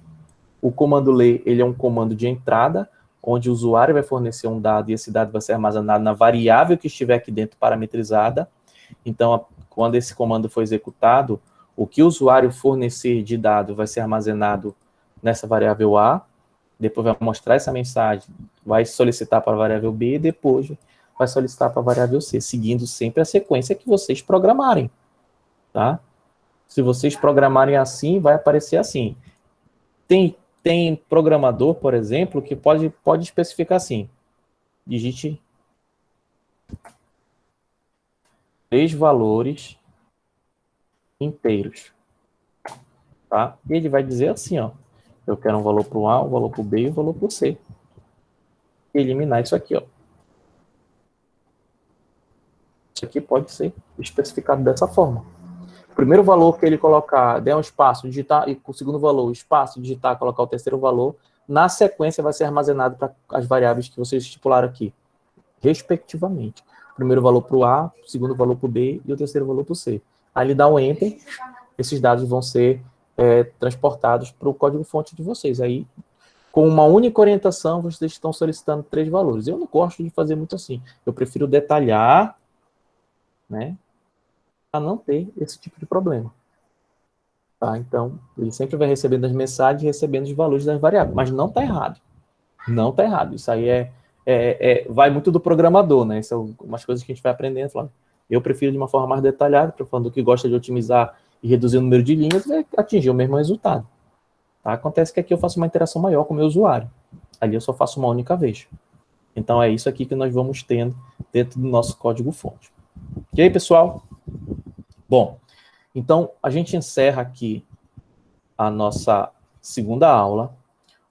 O comando ler, ele é um comando de entrada, onde o usuário vai fornecer um dado e esse dado vai ser armazenado na variável que estiver aqui dentro parametrizada. Então, quando esse comando for executado, o que o usuário fornecer de dado vai ser armazenado nessa variável A, depois vai mostrar essa mensagem, vai solicitar para a variável B e depois vai solicitar para a variável C, seguindo sempre a sequência que vocês programarem, tá? Se vocês programarem assim, vai aparecer assim. Tem programador, por exemplo, que pode especificar assim, digite 3 valores inteiros, tá? E ele vai dizer assim, ó, eu quero um valor para o A, um valor para o B e um valor para o C. E eliminar isso aqui, ó. Isso aqui pode ser especificado dessa forma. O primeiro valor que ele colocar, der um espaço, digitar, e o segundo valor, espaço, digitar, colocar o terceiro valor, na sequência vai ser armazenado para as variáveis que vocês estipularam aqui, respectivamente. O primeiro valor para o A, o segundo valor para o B e o terceiro valor para o C. Aí ele dá um Enter, esses dados vão ser transportados para o código-fonte de vocês. Aí, com uma única orientação, vocês estão solicitando 3 valores. Eu não gosto de fazer muito assim. Eu prefiro detalhar, né, para não ter esse tipo de problema. Tá? Então, ele sempre vai recebendo as mensagens e recebendo os valores das variáveis. Mas não está errado. Não está errado. Isso aí vai muito do programador, né? Isso são umas coisas que a gente vai aprendendo. Falando. Eu prefiro de uma forma mais detalhada, falando que gosta de otimizar e reduzir o número de linhas, vai atingir o mesmo resultado. Tá? Acontece que aqui eu faço uma interação maior com o meu usuário. Ali eu só faço uma única vez. Então, é isso aqui que nós vamos tendo dentro do nosso código-fonte. Ok, pessoal? Bom, então, a gente encerra aqui a nossa segunda aula.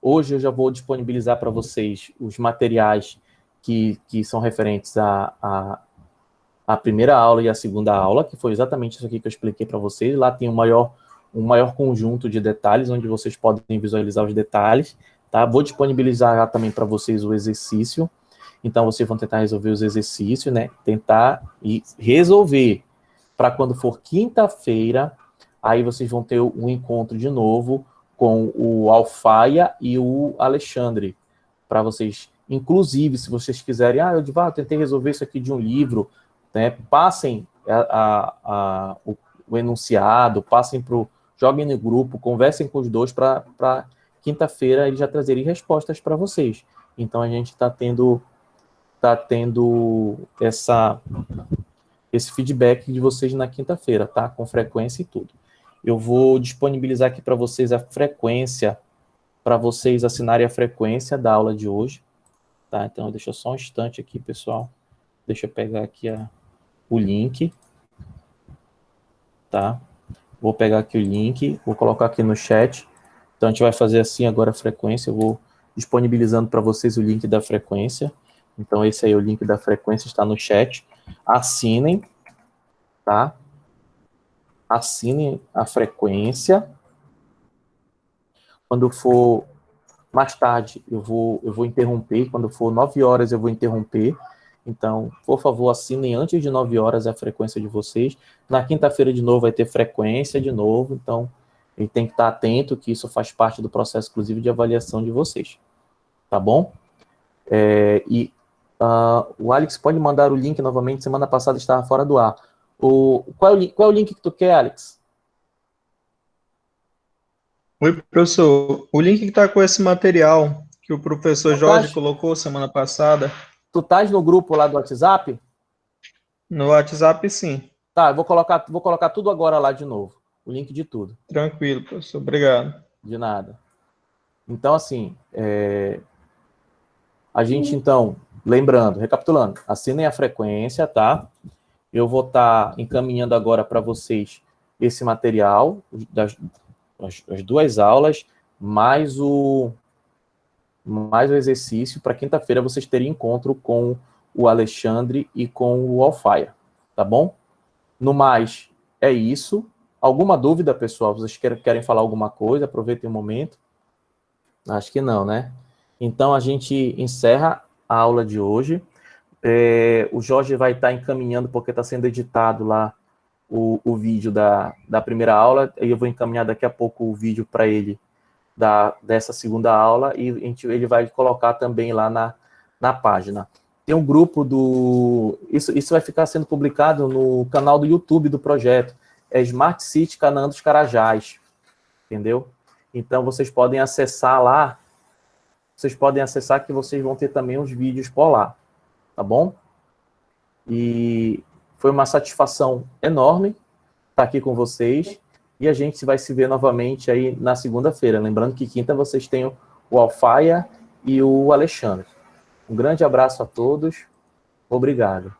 Hoje eu já vou disponibilizar para vocês os materiais que são referentes à primeira aula e à segunda aula, que foi exatamente isso aqui que eu expliquei para vocês. Lá tem um maior conjunto de detalhes, onde vocês podem visualizar os detalhes. Tá? Vou disponibilizar também para vocês o exercício. Então, vocês vão tentar resolver os exercícios, né? Tentar e resolver. Para quando for quinta-feira, aí vocês vão ter um encontro de novo com o Alfaia e o Alexandre. Para vocês, inclusive, se vocês quiserem, eu tentei resolver isso aqui de um livro, né? Passem o enunciado, joguem no grupo, conversem com os dois para quinta-feira eles já trazerem respostas para vocês. Então, a gente está tendo esse feedback de vocês na quinta-feira, tá? Com frequência e tudo. Eu vou disponibilizar aqui para vocês a frequência, para vocês assinarem a frequência da aula de hoje, tá? Então, deixa só um instante aqui, pessoal. Deixa eu pegar aqui o link, tá? Vou pegar aqui o link, vou colocar aqui no chat. Então, a gente vai fazer assim agora a frequência. Eu vou disponibilizando para vocês o link da frequência. Então, esse aí é o link da frequência, está no chat. Assinem, tá? Assinem a frequência. Quando for mais tarde, eu vou interromper. Quando for 9 horas, eu vou interromper. Então, por favor, assinem antes de 9 horas a frequência de vocês. Na quinta-feira, de novo, vai ter frequência de novo. Então, ele tem que estar atento que isso faz parte do processo, inclusive, de avaliação de vocês. Tá bom? O Alex pode mandar o link novamente. Semana passada estava fora do ar. Qual é o link que tu quer, Alex? Oi, professor. O link que está com esse material que o professor Jorge colocou semana passada. Tu estás no grupo lá do WhatsApp? No WhatsApp, sim. Tá, eu vou colocar tudo agora lá de novo. O link de tudo. Tranquilo, professor. Obrigado. De nada. Então, assim, a gente, então, lembrando, recapitulando, assinem a frequência, tá? Eu vou estar encaminhando agora para vocês esse material, as 2 aulas, mais o exercício, para quinta-feira vocês terem encontro com o Alexandre e com o Alfaia, tá bom? No mais, é isso. Alguma dúvida, pessoal? Vocês querem falar alguma coisa? Aproveitem o momento. Acho que não, né? Então, a gente encerra a aula de hoje. O Jorge vai estar encaminhando, porque está sendo editado lá o vídeo da primeira aula, e eu vou encaminhar daqui a pouco o vídeo para ele dessa segunda aula, e ele vai colocar também lá na página. Tem um grupo Isso vai ficar sendo publicado no canal do YouTube do projeto, Smart City Canaã dos Carajás, entendeu? Então, vocês podem acessar lá, que vocês vão ter também os vídeos por lá, tá bom? E foi uma satisfação enorme estar aqui com vocês, e a gente vai se ver novamente aí na segunda-feira. Lembrando que quinta vocês têm o Alfaia e o Alexandre. Um grande abraço a todos. Obrigado.